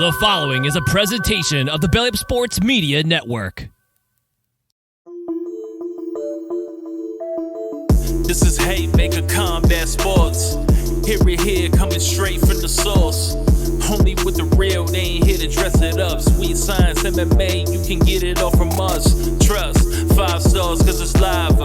The following is a presentation of the Belly Up Sports Media Network. This is Haymaker Combat Sports. Hear it here, coming straight from the source. Only with the real, they ain't here to dress it up. Sweet science, MMA, you can get it all from us. Trust, 5 stars cause it's live.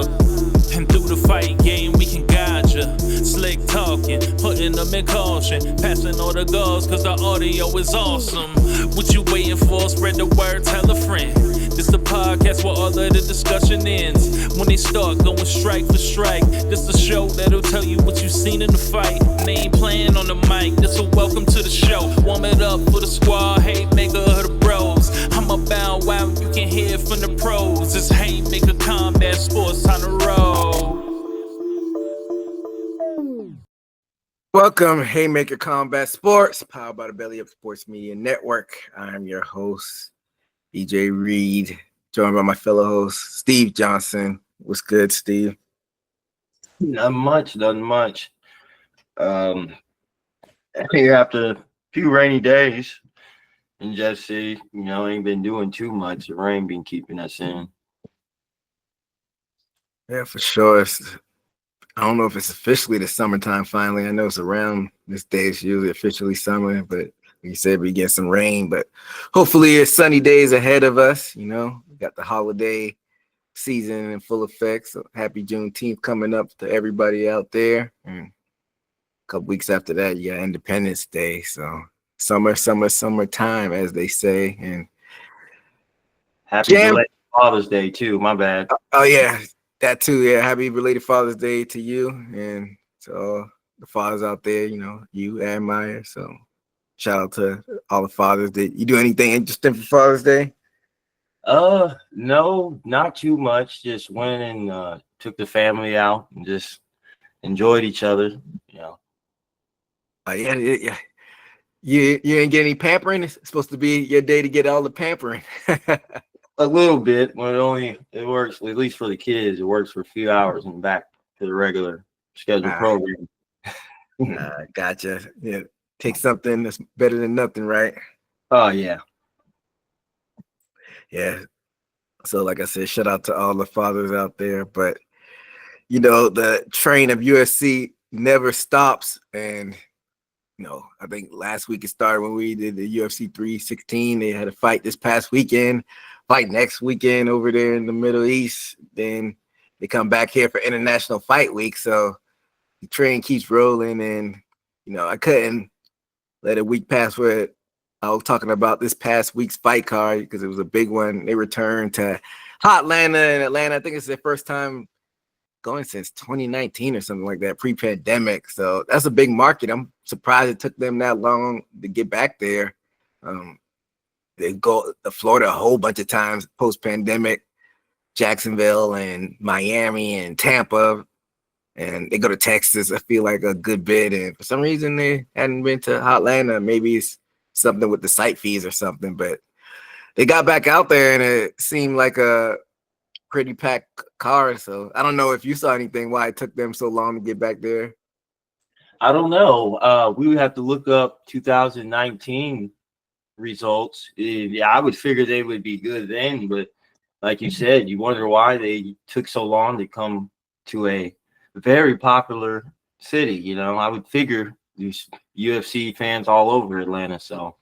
And through the fight game, we can guide ya. Slick talking, putting them in caution. Passing all the goals cause the audio is awesome. What you waiting for? Spread the word, tell a friend. This the podcast where all of the discussion ends. When they start going strike for strike, this the show that'll tell you what you seen in the fight. And they ain't playing on the mic, this a welcome to the show. Warm it up for the squad, Haymaker of the bros. I'm about wow, you can hear from the pros. It's Haymaker Combat Sports, time to roll. Welcome, Haymaker Combat Sports, powered by the Belly Up Sports Media Network. I'm your host, EJ Reed, joined by my fellow host, Steve Johnson. What's good, Steve? Nothing much. Here after a few rainy days in Jersey, ain't been doing too much. The rain been keeping us in. Yeah, for sure. I don't know if it's officially the summertime finally. I know it's around this day. It's usually officially summer, but like you said, we get some rain. But hopefully it's sunny days ahead of us. We got the holiday season in full effect. So happy Juneteenth coming up to everybody out there. And a couple weeks after that, you got Independence Day. So summertime, as they say. And happy belated Father's Day too. My bad. Oh yeah. That too, yeah. Happy belated Father's Day to you and to all the fathers out there, you admire. So shout out to all the fathers. Did you do anything interesting for Father's Day? No, not too much. Just went and took the family out and just enjoyed each other, Yeah. You ain't get any pampering? It's supposed to be your day to get all the pampering. A little bit, but it works, at least for the kids. It works for a few hours and back to the regular scheduled program. Gotcha. Yeah, take something that's better than nothing, right? Oh, yeah. Yeah. So, like I said, shout out to all the fathers out there. But, the train of UFC never stops. And, I think last week it started when we did the UFC 316. They had a fight this past weekend. Fight next weekend over there in the Middle East. Then they come back here for International Fight Week. So the train keeps rolling. And, I couldn't let a week pass where I was talking about this past week's fight card because it was a big one. They returned to Hotlanta in Atlanta. I think it's their first time going since 2019 or something like that, pre-pandemic. So that's a big market. I'm surprised it took them that long to get back there. They go to Florida a whole bunch of times post-pandemic, Jacksonville and Miami and Tampa, and they go to Texas, I feel like a good bit. And for some reason, they hadn't been to Hotlanta. Maybe it's something with the site fees or something, but they got back out there and it seemed like a pretty packed car. So I don't know if you saw anything, why it took them so long to get back there. I don't know. We would have to look up 2019 results. Yeah, I would figure they would be good then, but like you said, you wonder why they took so long to come to a very popular city. I would figure these UFC fans all over Atlanta. So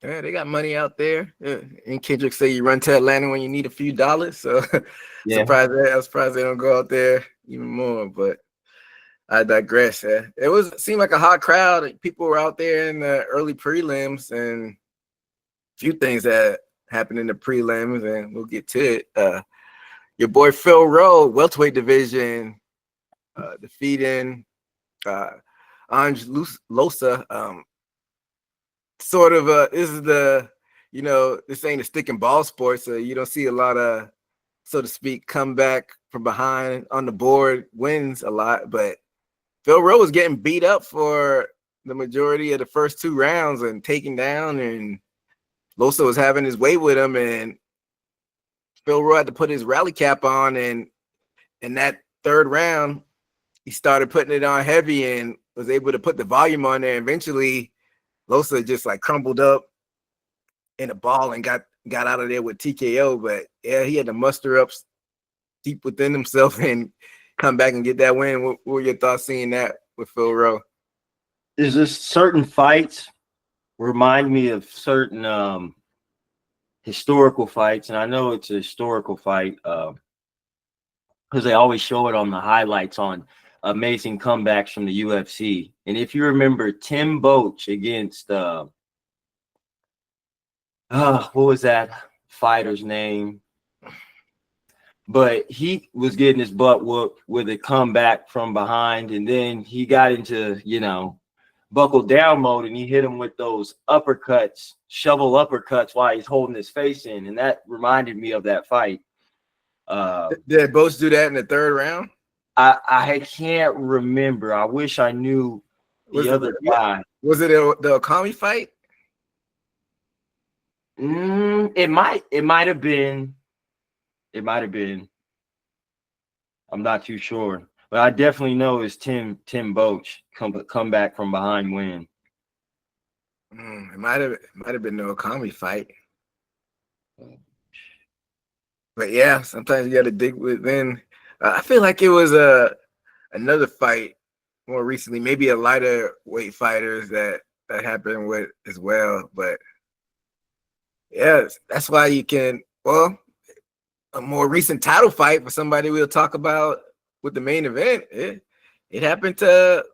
yeah, they got money out there. And Kendrick say you run to Atlanta when you need a few dollars. So yeah. I was surprised they don't go out there even more, but I digress. It seemed like a hot crowd. People were out there in the early prelims, and a few things that happened in the prelims, and we'll get to it. Your boy Phil Rowe, welterweight division, defeating Ange Losa. Sort of this is the this ain't a stick and ball sport, so you don't see a lot of, so to speak, come back from behind on the board wins a lot, but Phil Rowe was getting beat up for the majority of the first 2 rounds and taken down, and Losa was having his way with him, and Phil Rowe had to put his rally cap on, and in that 3rd round, he started putting it on heavy and was able to put the volume on there. Eventually, Losa just like crumbled up in a ball and got out of there with TKO. But yeah, he had to muster up deep within himself and come back and get that win. What were your thoughts seeing that with Phil Rowe? There's just certain fights remind me of certain historical fights, and I know it's a historical fight because they always show it on the highlights on amazing comebacks from the UFC. And if you remember Tim Boetsch against what was that fighter's name? But he was getting his butt whooped with a comeback from behind, and then he got into, buckle down mode, and he hit him with those uppercuts, shovel uppercuts while he's holding his face in, and that reminded me of that fight. Did both do that in the third round? I can't remember. I wish I knew the other guy. Was it the Okami fight? It might have been. It might have been. I'm not too sure, but I definitely know it's Tim Boetsch come back from behind win. It might have been the Okami fight. But yeah, sometimes you got to dig within. I feel like it was another fight more recently, maybe a lighter weight fighters that happened with as well. But yeah, that's why you can, a more recent title fight for somebody we'll talk about with the main event. It happened to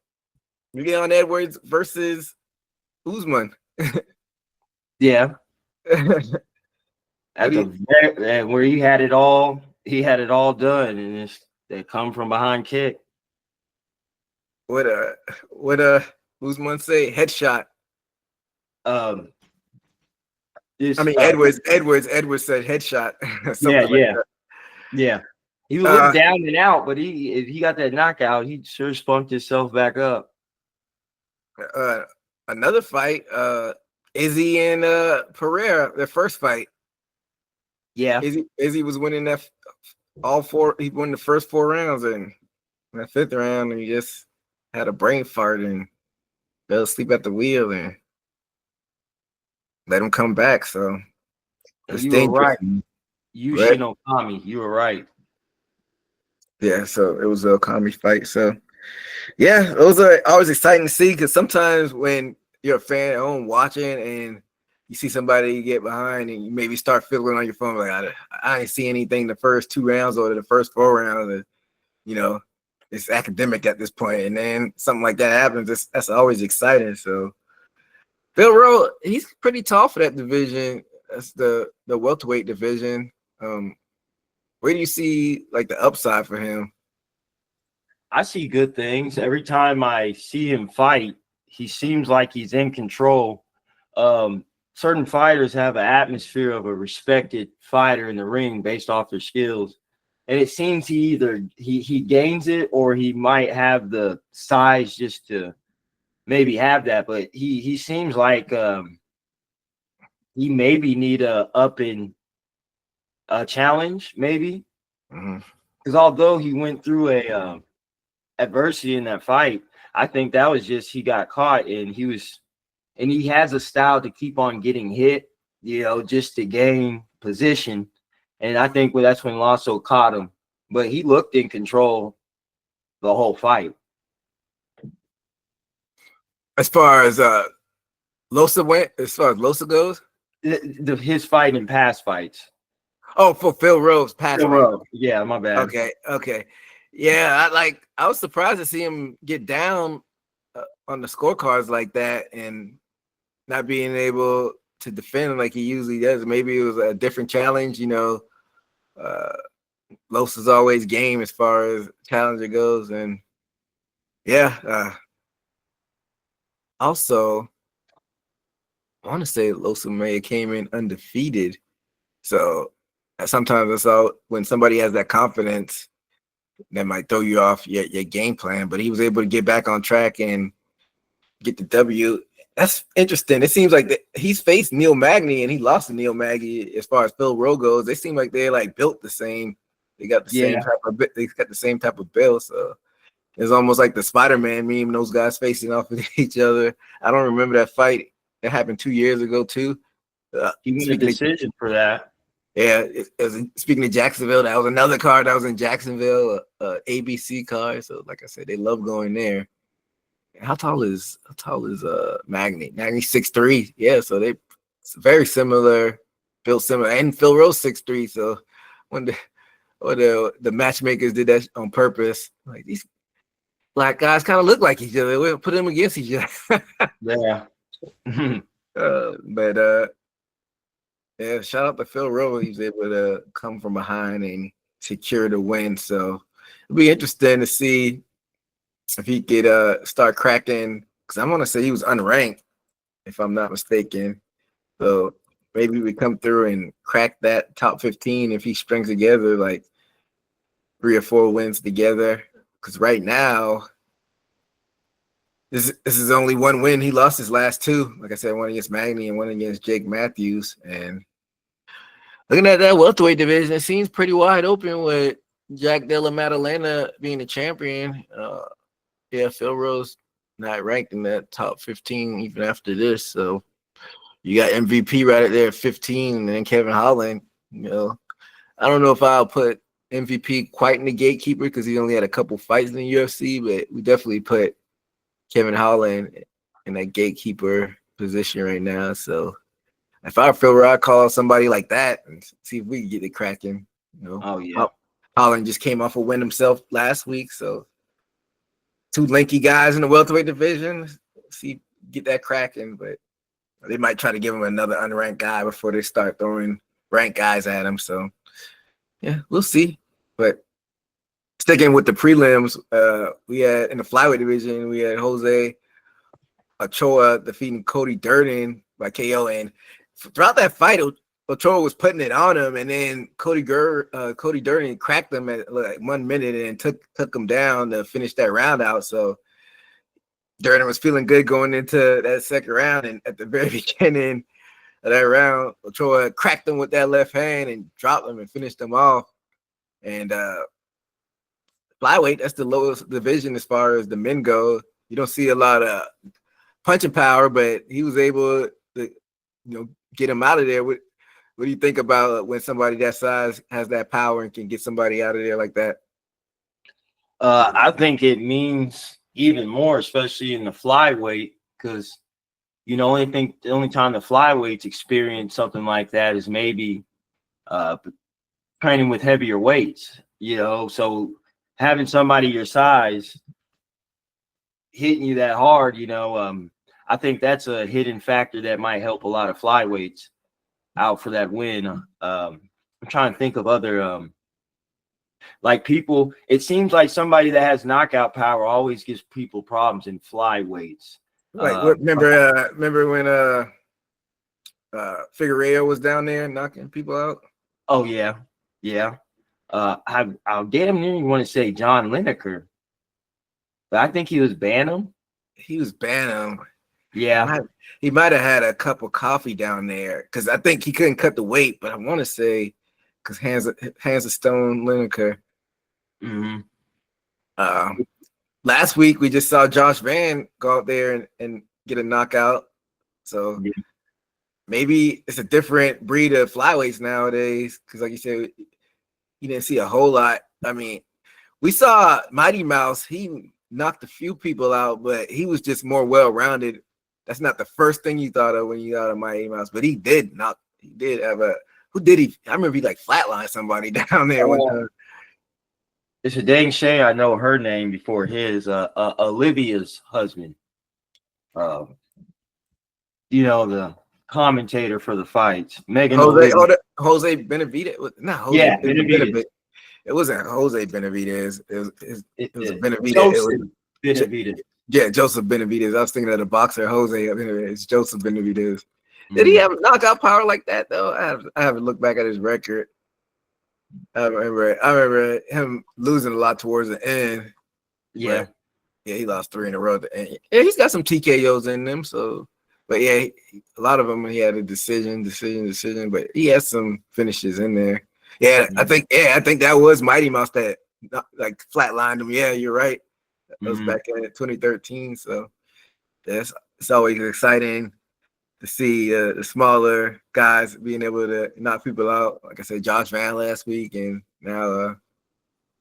Leon Edwards versus Usman. Yeah. Where he had it all done, and they come from behind kick. What Usman say? Headshot. Edwards said headshot. Yeah. He was down and out, but if he got that knockout, he sure spunked himself back up. Another fight, Izzy and Pereira, their first fight. Yeah, Izzy was winning that all four. He won the first 4 rounds, and in the 5th round, he just had a brain fart and fell asleep at the wheel and let him come back. So you were right. Yushin Okami, you were right. Yeah, so it was a Okami fight. So yeah, those are always exciting to see, because sometimes when you're a fan at home watching and you see somebody get behind and you maybe start fiddling on your phone like, I didn't see anything the first 2 rounds or the first 4 rounds. It's academic at this point, and then something like that happens. That's always exciting. So Phil Rowe, he's pretty tall for that division. That's the welterweight division. Where do you see like the upside for him? I see good things. Every time I see him fight, he seems like he's in control. Certain fighters have an atmosphere of a respected fighter in the ring based off their skills. And it seems he gains it, or he might have the size just to maybe have that. But he seems like he maybe need a up in a challenge, maybe. Because although he went through a adversity in that fight, I think that was just he got caught, and he has a style to keep on getting hit, just to gain position. And I think that's when Lasso caught him. But he looked in control the whole fight. As far as Losa goes? His fight in past fights. Oh, for Phil Rowe's past fight. Yeah, my bad. Okay. Yeah, I was surprised to see him get down on the scorecards like that and not being able to defend like he usually does. Maybe it was a different challenge, Losa's always game as far as challenger goes. And yeah, also I want to say Losa may have came in undefeated. So sometimes it's all when somebody has that confidence that might throw you off your game plan, but he was able to get back on track and get the W. That's interesting. It seems like he's faced Neil Magny and he lost to Neil Magny. As far as Phil Rowe goes, they seem like they're like built the same. They got the same type of build. So it's almost like the Spider-Man meme. Those guys facing off of each other. I don't remember that fight That happened 2 years ago too. He made a decision for that. Yeah, speaking of Jacksonville, that was another card that was in Jacksonville, ABC card. So like I said, they love going there. How tall is Magny? Magny's 6'3". Yeah, so it's very similar, built similar, and Phil Rose 6'3". So when the matchmakers did that on purpose, like these black guys kind of look like each other. We'll put them against each other. Yeah. Yeah, shout out to Phil Rose. He was able to come from behind and secure the win. So it'll be interesting to see if he could start cracking, because I want to say he was unranked, if I'm not mistaken. So maybe we come through and crack that top 15 if he strings together like 3 or 4 wins together. Because right now, this is only 1 win. He lost his last 2. Like I said, one against Magny and one against Jake Matthews. And looking at that welterweight division, it seems pretty wide open with Jack Della Maddalena being the champion. Yeah, Phil Rose not ranked in that top 15 even after this. So you got MVP right there at 15, and then Kevin Holland. You know, I don't know if I'll put MVP quite in the gatekeeper because he only had a couple fights in the UFC, but we definitely put Kevin Holland in that gatekeeper position right now. So if I feel where I call somebody like that and see if we can get it cracking, you know. Oh yeah. Holland just came off a win himself last week, so 2 lanky guys in the welterweight division. See, get that cracking, but they might try to give him another unranked guy before they start throwing ranked guys at him. So yeah, we'll see. But sticking with the prelims, we had in the flyweight division, we had Jose Ochoa defeating Cody Durden by KO, and throughout that fight, Ochoa was putting it on him, and then Cody Durden cracked him at like 1 minute and took him down to finish that round out. So Durden was feeling good going into that second round, and at the very beginning of that round, Ochoa cracked him with that left hand and dropped him and finished him off. And flyweight, that's the lowest division as far as the men go. You don't see a lot of punching power, but he was able to, get him out of there. What do you think about when somebody that size has that power and can get somebody out of there like that? I think it means even more, especially in the flyweight, because the only time the flyweights experience something like that is maybe training with heavier weights. So having somebody your size hitting you that hard, I think that's a hidden factor that might help a lot of flyweights out for that win. I'm trying to think of other people. It seems like somebody that has knockout power always gives people problems in flyweights. Remember when Figueiredo was down there knocking people out? Oh yeah. I'll damn near want to say John Lineker, but I think he was Bantam. He was Bantam. Yeah, he might have had a cup of coffee down there because I think he couldn't cut the weight. But I want to say because hands of stone Lineker. Mm-hmm. Last week we just saw Josh Van go out there and get a knockout. So maybe it's a different breed of flyweights nowadays. Because like you said, you didn't see a whole lot. I mean, we saw Mighty Mouse. He knocked a few people out, but he was just more well-rounded. That's not the first thing you thought of when you thought of Mighty Mouse, but he did have who did he? I remember he flatlined somebody down there one time. It's a dang shame I know her name before his. Olivia's husband. The commentator for the fights, Megan. Jose Benavidez. Not Jose. Yeah, Benavidez. It wasn't Jose Benavidez. It was Benavidez. Joseph Benavidez. Yeah, Joseph Benavidez. I was thinking of the boxer Jose. It's Joseph Benavidez. Did he have knockout power like that though? I haven't looked back at his record. I remember him losing a lot towards the end. Yeah, he lost 3 in a row at the end. Yeah, he's got some TKOs in them. So, but yeah, a lot of them he had a decision. But he has some finishes in there. Yeah, I think that was Mighty Mouse that flatlined him. Yeah, you're right. That was back in 2013. So it's always exciting to see the smaller guys being able to knock people out. Like I said, Josh Van last week, and now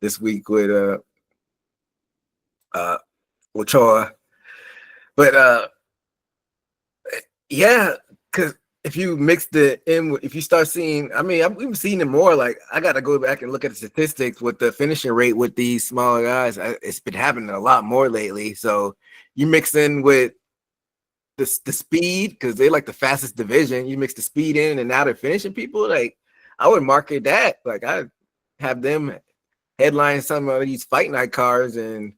this week with Ochoa. But yeah, because if you mix the in, if you start seeing, I mean, we've seen it more. Like I got to go back and look at the statistics with the finishing rate with these smaller guys. It's been happening a lot more lately. So you mix in with the speed, because they like the fastest division. You mix the speed in, and now they're finishing people. Like I would market that. Like I have them headline some of these fight night cards, and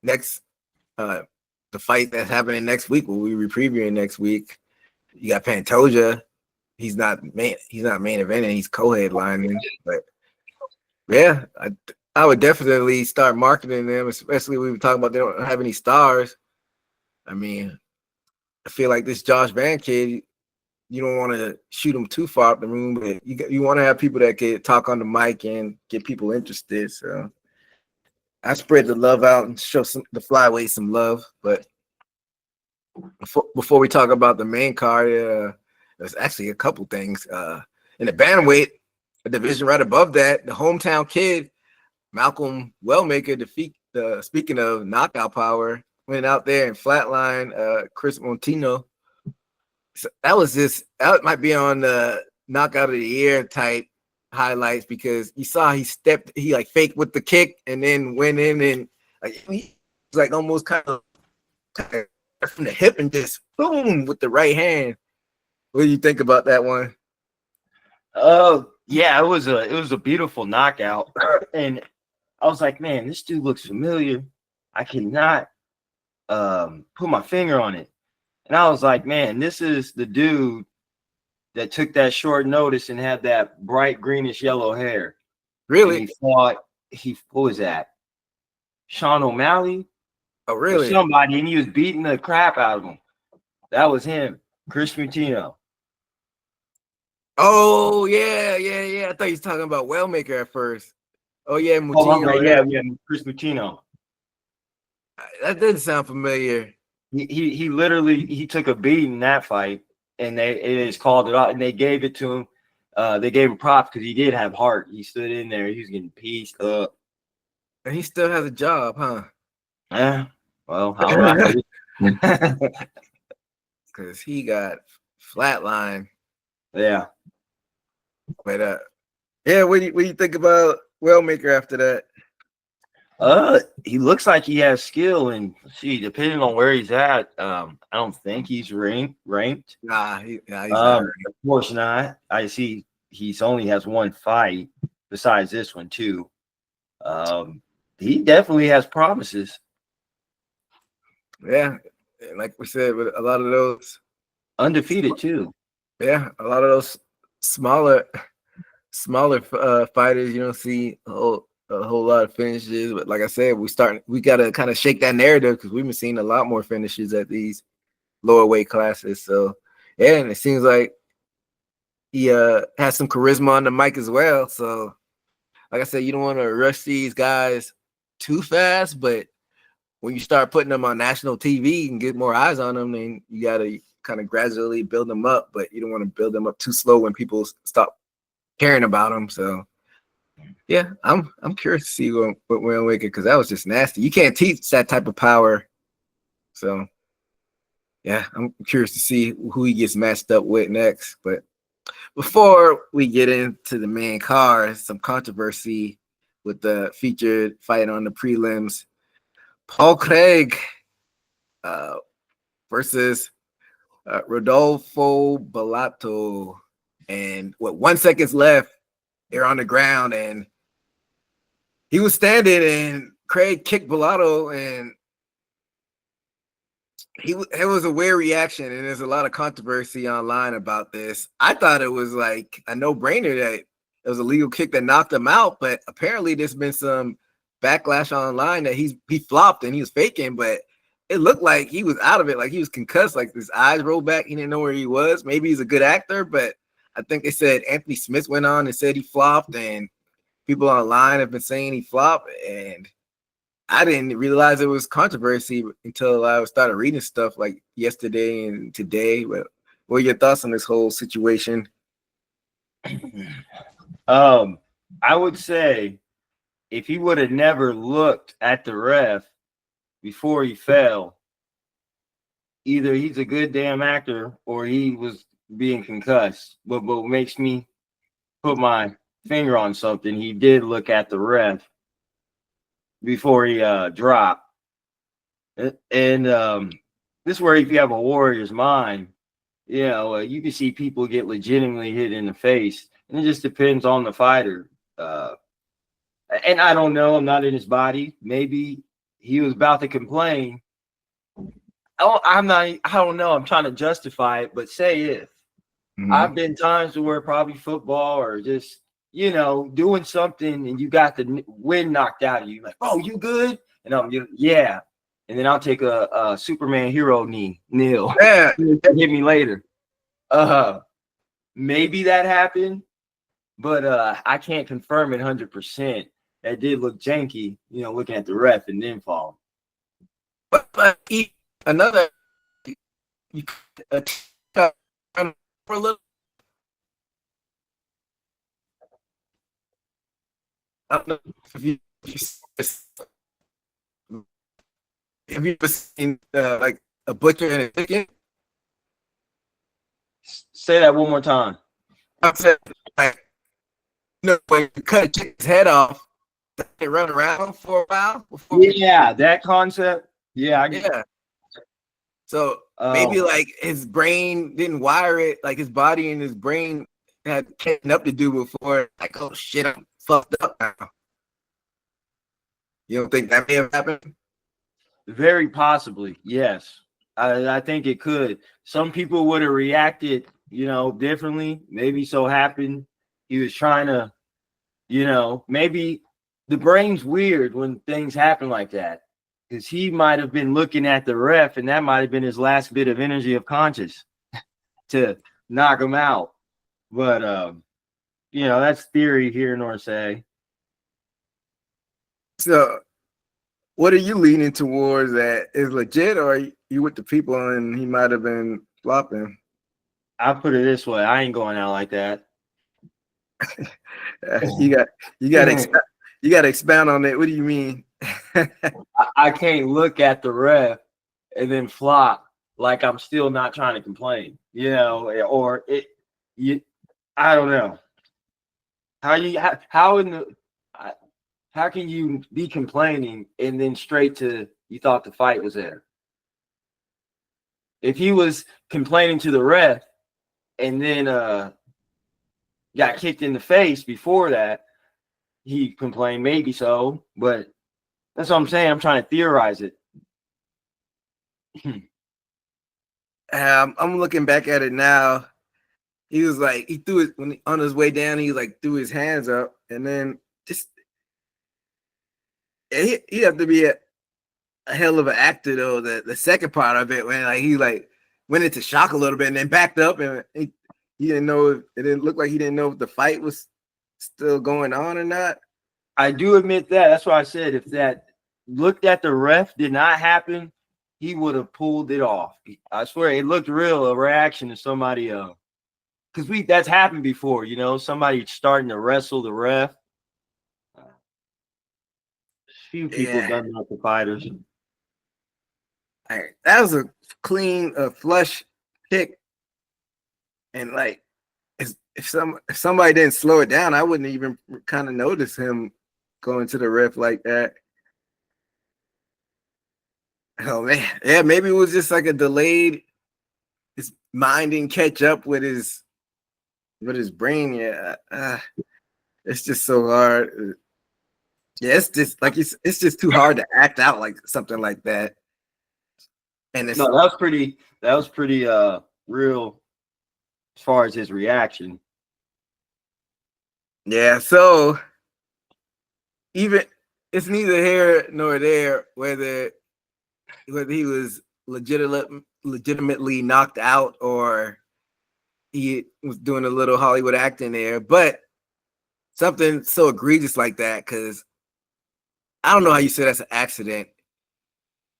next the fight that's happening next week, we'll be previewing next week. You got Pantoja. He's not main eventing, he's co-headlining. But yeah, I would definitely start marketing them, especially we were talking about they don't have any stars. I mean, I feel like this Josh Van kid, you don't want to shoot him too far up the room, but you want to have people that can talk on the mic and get people interested. So I spread the love out and show the flyweight some love. But before we talk about the main card, there's actually a couple things. In the bantamweight, a division right above that, the hometown kid, Malcolm Wellmaker, speaking of knockout power, went out there and flatlined Chris Montino. So that might be on the knockout of the year type highlights, because you saw he like faked with the kick and then went in and like he was like almost kind of from the hip and just boom with the right hand. What do you think about that one? Yeah, it was a beautiful knockout, and I was like, man, this dude looks familiar. I cannot put my finger on it, and I was like, man, this is the dude that took that short notice and had that bright greenish yellow hair. Really? And what was that? Sean O'Malley? Oh, really? Or somebody, and he was beating the crap out of him. That was him, Chris Mutino. Oh, yeah. I thought you was talking about Wellmaker at first. Oh, yeah, Mutino. Yeah, Chris Mutino. That didn't sound familiar. He literally took a beating in that fight, and they just called it out, and they gave it to him. They gave him props because he did have heart. He stood in there. He was getting pieced up. And he still has a job, huh? Yeah. Well, all right. Because he got flatline. Yeah. But yeah, what do you think about Wellmaker after that? He looks like he has skill, and depending on where he's at, I don't think he's ranked. Nah, he's not ranked. Of course not. I see he's only has one fight besides this one too. He definitely has promises. Yeah, like we said, with a lot of those Undefeated too. Yeah, a lot of those smaller fighters, you don't see a whole lot of finishes. But like I said, we got to kind of shake that narrative, because we've been seeing a lot more finishes at these lower weight classes. So yeah, and it seems like he has some charisma on the mic as well. So like I said, you don't want to rush these guys too fast, but when you start putting them on national TV and get more eyes on them, then you got to kind of gradually build them up, but you don't want to build them up too slow when people stop caring about them. So yeah, I'm curious to see what Wellmaker, because that was just nasty. You can't teach that type of power. So yeah, I'm curious to see who he gets matched up with next. But before we get into the main card, some controversy with the featured fight on the prelims. Paul Craig versus Rodolfo Bellato. And 1 second left, they're on the ground, and he was standing, and Craig kicked Bellato, and it was a weird reaction, and there's a lot of controversy online about this. I thought it was like a no-brainer that it was a legal kick that knocked him out, but apparently there's been some backlash online that he flopped and he was faking, but it looked like he was out of it, like he was concussed, like his eyes rolled back, he didn't know where he was. Maybe he's a good actor, but I think they said Anthony Smith went on and said he flopped, and people online have been saying he flopped, and I didn't realize it was controversy until I started reading stuff like yesterday and today. But what are your thoughts on this whole situation? I would say if he would have never looked at the ref before he fell, either he's a good damn actor or he was being concussed. But what makes me put my finger on something, he did look at the ref before he dropped. And this is where if you have a warrior's mind, you know, you can see people get legitimately hit in the face, and it just depends on the fighter. And I don't know, I'm not in his body. Maybe he was about to complain. I don't know. I'm trying to justify it, but say if I've been times where probably football or just, you know, doing something and you got the wind knocked out of you, like, oh, you good? And I'm, yeah. And then I'll take a Superman hero kneel. Yeah. Hit me later. Maybe that happened, but I can't confirm it 100%. That did look janky, you know, looking at the ref and then fall. But another, you for a little. I don't know if you have you ever seen like a butcher and a chicken? Say that one more time. I said, like, you know, when you cut a chicken's head off, they run around for a while before. Yeah, that concept. Yeah, I get Yeah. So maybe like his brain didn't wire it, like his body and his brain had catching up to do before. Like, oh shit, I'm fucked up now. You don't think that may have happened? Very possibly, yes. I think it could. Some people would have reacted, you know, differently. Maybe so happened he was trying to, you know, maybe the brain's weird when things happen like that. Because he might have been looking at the ref, and that might have been his last bit of energy of conscious to knock him out. But you know, that's theory here nor say. So what are you leaning towards, that is legit, or are you with the people and he might have been flopping? I'll put it this way, I ain't going out like that. You got to expound on that. What do you mean? I can't look at the ref and then flop like I'm still not trying to complain, you know, or I don't know how can you be complaining and then straight to you thought the fight was there? If he was complaining to the ref and then got kicked in the face before that, he complained, maybe so, but that's what I'm saying. I'm trying to theorize it. I'm looking back at it now. He was like, he threw it on his way down. He like threw his hands up, and then just he have to be a hell of an actor though. The second part of it, when like he like went into shock a little bit and then backed up, and he didn't know. It didn't look like he didn't know if the fight was still going on or not. I do admit that. That's why I said if that looked at the ref did not happen, he would have pulled it off. I swear it looked real, a reaction to somebody because that's happened before, you know, somebody starting to wrestle the ref. Few people done that to fighters. All right, that was a clean, flush kick, and like if somebody didn't slow it down, I wouldn't even kind of notice him going to the ref like that. Oh man, yeah, maybe it was just like a delayed. His mind didn't catch up with his brain. Yeah, it's just so hard. Yeah, it's just like it's just too hard to act out like something like that. And it's, no, that was pretty real as far as his reaction. Yeah, so even it's neither here nor there whether he was legitimately knocked out or he was doing a little Hollywood acting there, but something so egregious like that, because I don't know how you say that's an accident.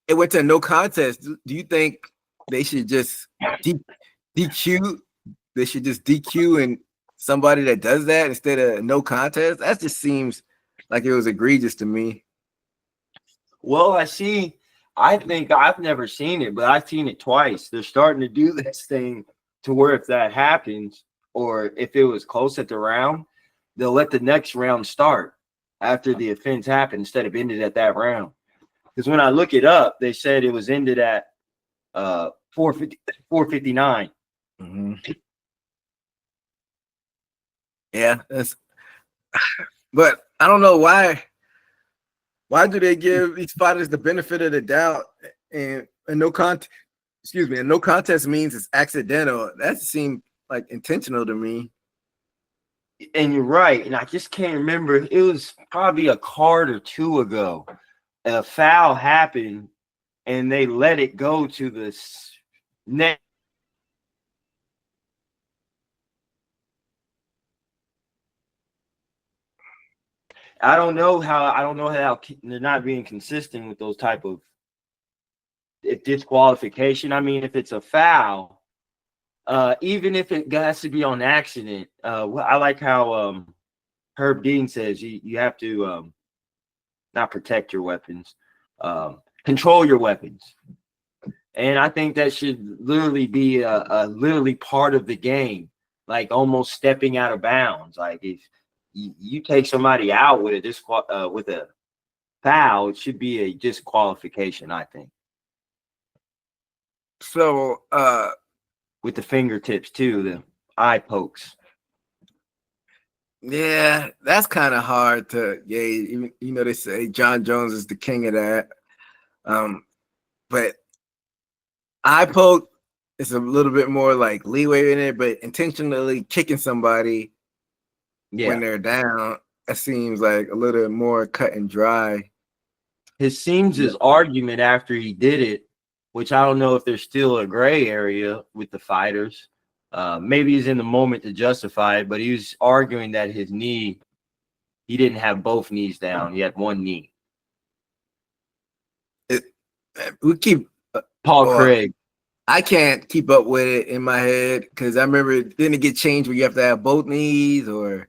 It went to a no contest. Do you think they should just DQ? They should just DQ and somebody that does that instead of no contest? That just seems like it was egregious to me. Well, I think I've never seen it, but I've seen it twice. They're starting to do this thing to where if that happens, or if it was close at the round, they'll let the next round start after the offense happened instead of ended at that round. Because when I look it up, they said it was ended at 459. Mm-hmm. Yeah, but I don't know why. Why do they give these fighters the benefit of the doubt and no contest? Excuse me, and no contest means it's accidental. That seemed like intentional to me. And you're right, and I just can't remember. It was probably a card or two ago. A foul happened, and they let it go to the next. I don't know how they're not being consistent with those type of disqualification. I mean, if it's a foul, even if it has to be on accident, I like how Herb Dean says you have to not protect your weapons, control your weapons. And I think that should literally be a literally part of the game, like almost stepping out of bounds. Like if you take somebody out with a foul, it should be a disqualification, I think. So with the fingertips too, the eye pokes. Yeah, that's kind of hard to gauge. You know, they say John Jones is the king of that. But eye poke is a little bit more like leeway in it, but intentionally kicking somebody when they're down, that seems like a little more cut and dry. His argument after he did it, which I don't know if there's still a gray area with the fighters. Maybe he's in the moment to justify it, but he was arguing that his knee, he didn't have both knees down. He had one knee. We keep Paul Craig. I can't keep up with it in my head because I remember didn't it get changed where you have to have both knees or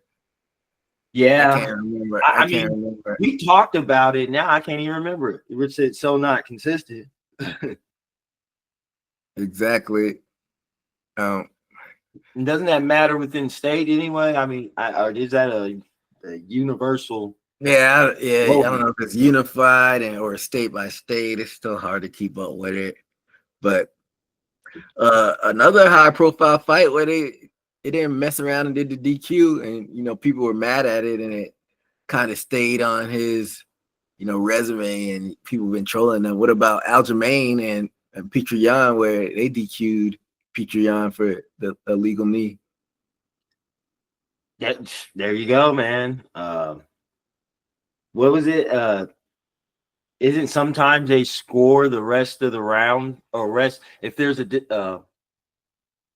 yeah. I can't remember. I can't remember. We talked about it. Now I can't even remember it. It's so not consistent. Exactly. Doesn't that matter within state anyway? I mean, is that a universal? Yeah. I don't know if it's unified or state by state. It's still hard to keep up with it. But another high-profile fight where they didn't mess around and did the DQ, and people were mad at it, and it kind of stayed on his resume, and people have been trolling them. What about Aljamain and Petr Yan, where they DQ'd Petr Yan for the illegal knee? There you go, man. What was it? Isn't sometimes they score the rest of the round or rest if there's not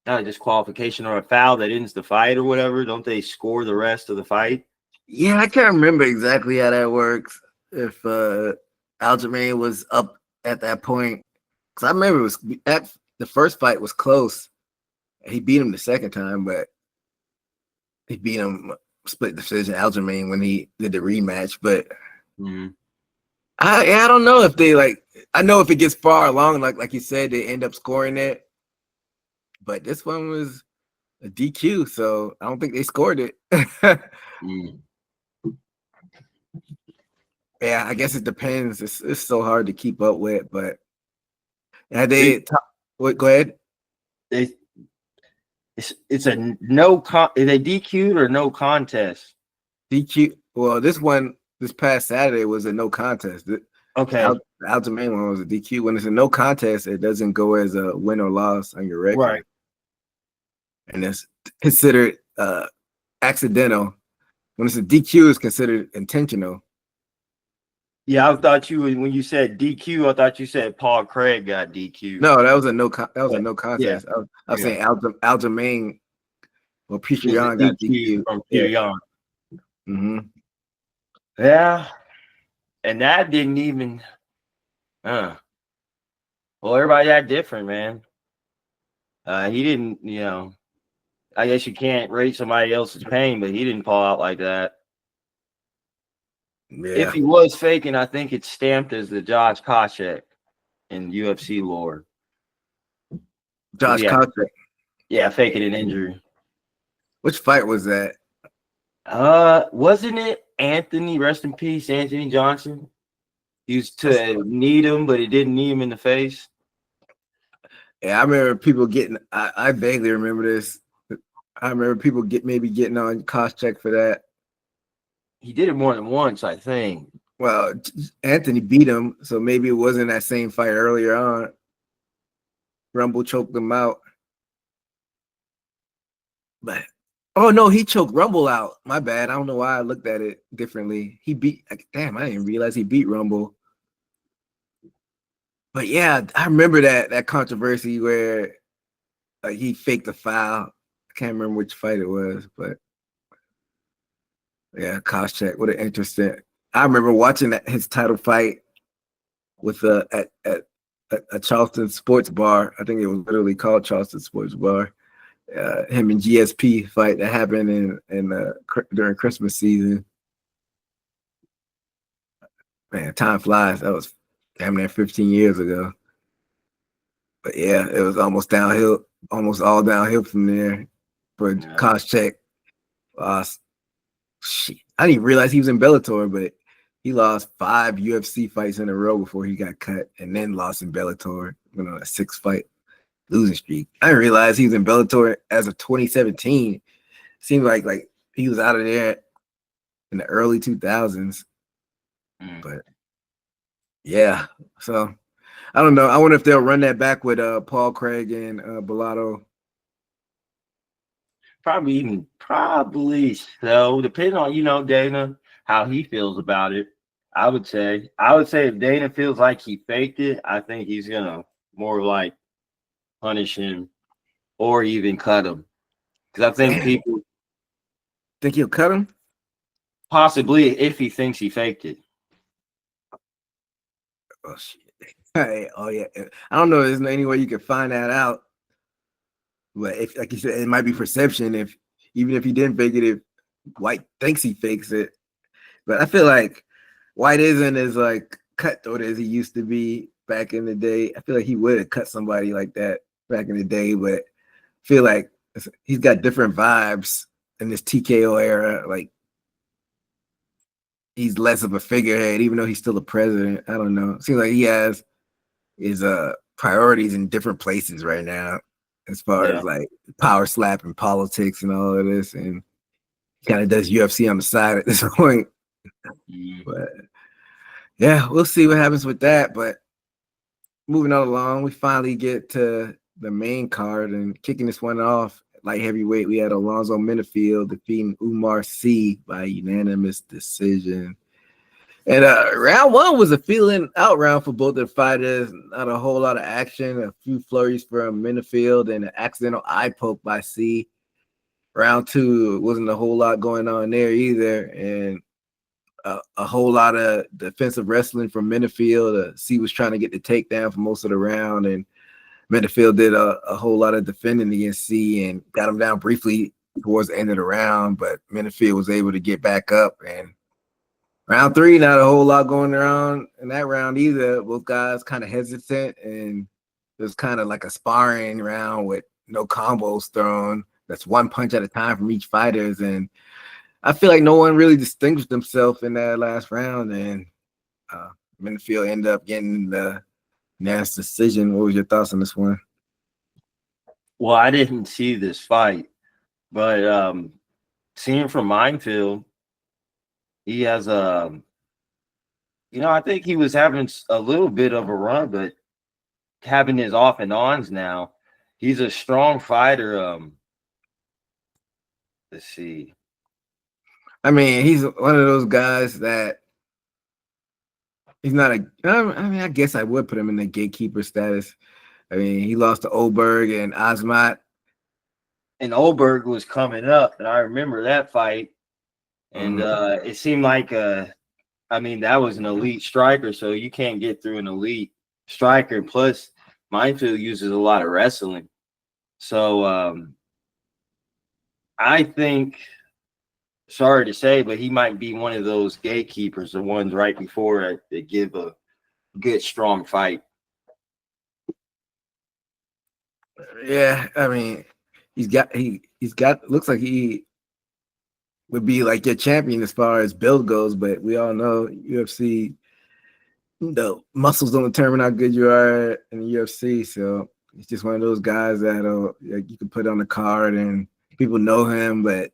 a disqualification or a foul that ends the fight or whatever? Don't they score the rest of the fight? Yeah, I can't remember exactly how that works. If Aljamain was up at that point, because I remember it was the first fight was close. He beat him the second time, but he beat him split decision Aljamain when he did the rematch. But I don't know if they I know if it gets far along, like you said, they end up scoring it. But this one was a DQ, so I don't think they scored it. Yeah, I guess it depends. It's so hard to keep up with, but go ahead. It's a no is they DQ'd or no contest? DQ. Well, this past Saturday was a no contest. Okay. Aljamain one was a DQ. When it's a no contest, it doesn't go as a win or loss on your record. Right. And it's considered accidental. When it's a DQ, it's considered intentional. Yeah, I thought when you said DQ, I thought you said Paul Craig got DQ. No, that was a no contest. Yeah. I was saying Aljamain or Petr Yan got DQ from Petr Yan. Mm-hmm. Yeah. And that didn't even. Well, everybody that different, man. He didn't, I guess you can't rate somebody else's pain, but he didn't fall out like that. Yeah. If he was faking, I think it's stamped as the Josh Koscheck in UFC lore. Josh Koscheck. Yeah, faking an injury. Which fight was that? Wasn't it Anthony, rest in peace, Anthony Johnson? He used to need him, but he didn't need him in the face. Yeah, I remember people getting. I vaguely remember this. I remember people getting on Koscheck for that. He did it more than once, I think. Well, Anthony beat him, so maybe it wasn't that same fight earlier on. Rumble choked him out. But oh no, he choked Rumble out. My bad. I don't know why I looked at it differently. Damn, I didn't realize he beat Rumble. But yeah, I remember that controversy where he faked the foul. I can't remember which fight it was, but yeah, Koscheck. What an interesting. I remember watching his title fight with at a Charleston Sports Bar. I think it was literally called Charleston Sports Bar. Him and GSP fight that happened during Christmas season. Man, time flies. That was damn near 15 years ago. But yeah, it was almost all downhill from there for Koscheck. Shit, I didn't even realize he was in Bellator, but he lost 5 UFC fights in a row before he got cut, and then lost in Bellator. Went on a 6-fight losing streak. I didn't realize he was in Bellator as of 2017. Seemed like he was out of there in the early 2000s. But yeah, so I don't know. I wonder if they'll run that back with Paul Craig and Bellato. Probably so. Depending on, Dana, how he feels about it. I would say if Dana feels like he faked it, I think he's gonna more like punish him or even cut him. Because I think people think he'll cut him. Possibly if he thinks he faked it. Oh shit. Hey, oh yeah. I don't know if there's any way you can find that out. But if, like you said, it might be perception. Even if he didn't fake it, if White thinks he fakes it. But I feel like White isn't as like cutthroat as he used to be back in the day. I feel like he would have cut somebody like that back in the day, but I feel like he's got different vibes in this TKO era. Like he's less of a figurehead, even though he's still a president. I don't know. It seems like he has his priorities in different places right now, as far as like power slap and politics and all of this, and he kind of does UFC on the side at this point. But yeah, we'll see what happens with that. But moving on along, we finally get to the main card and kicking this one off. Light heavyweight, we had Alonzo Menifield defeating Umar Sy by unanimous decision. And round one was a feeling out round for both the fighters. Not a whole lot of action, a few flurries from Menifield and an accidental eye poke by Sy. Round two wasn't a whole lot going on there either. And a whole lot of defensive wrestling from Menifield. Sy was trying to get the takedown for most of the round, and Menifield did a whole lot of defending against Sy and got him down briefly towards the end of the round, but Menifield was able to get back up. And round three, not a whole lot going around in that round either. Both guys kind of hesitant, and it was kind of like a sparring round with no combos thrown. That's one punch at a time from each fighters, and I feel like no one really distinguished themselves in that last round, and Menifield ended up getting the unanimous decision. What was your thoughts on this one? Well, I didn't see this fight, but seeing from Minefield, he has I think he was having a little bit of a run, but having his off and ons now. He's a strong fighter. Let's see. I mean, he's one of those guys that he's not I guess I would put him in the gatekeeper status. I mean, he lost to Oberg and Azmat. And Oberg was coming up, and I remember that fight. And it seemed like I mean, that was an elite striker, so you can't get through an elite striker. Plus, Minefield uses a lot of wrestling. So I think, sorry to say, but he might be one of those gatekeepers, the ones right before that give a good, strong fight. Yeah, I mean, he's got looks like he would be like your champion as far as build goes, but we all know UFC, the muscles don't determine how good you are in the UFC. So he's just one of those guys that like, you can put on the card and people know him, but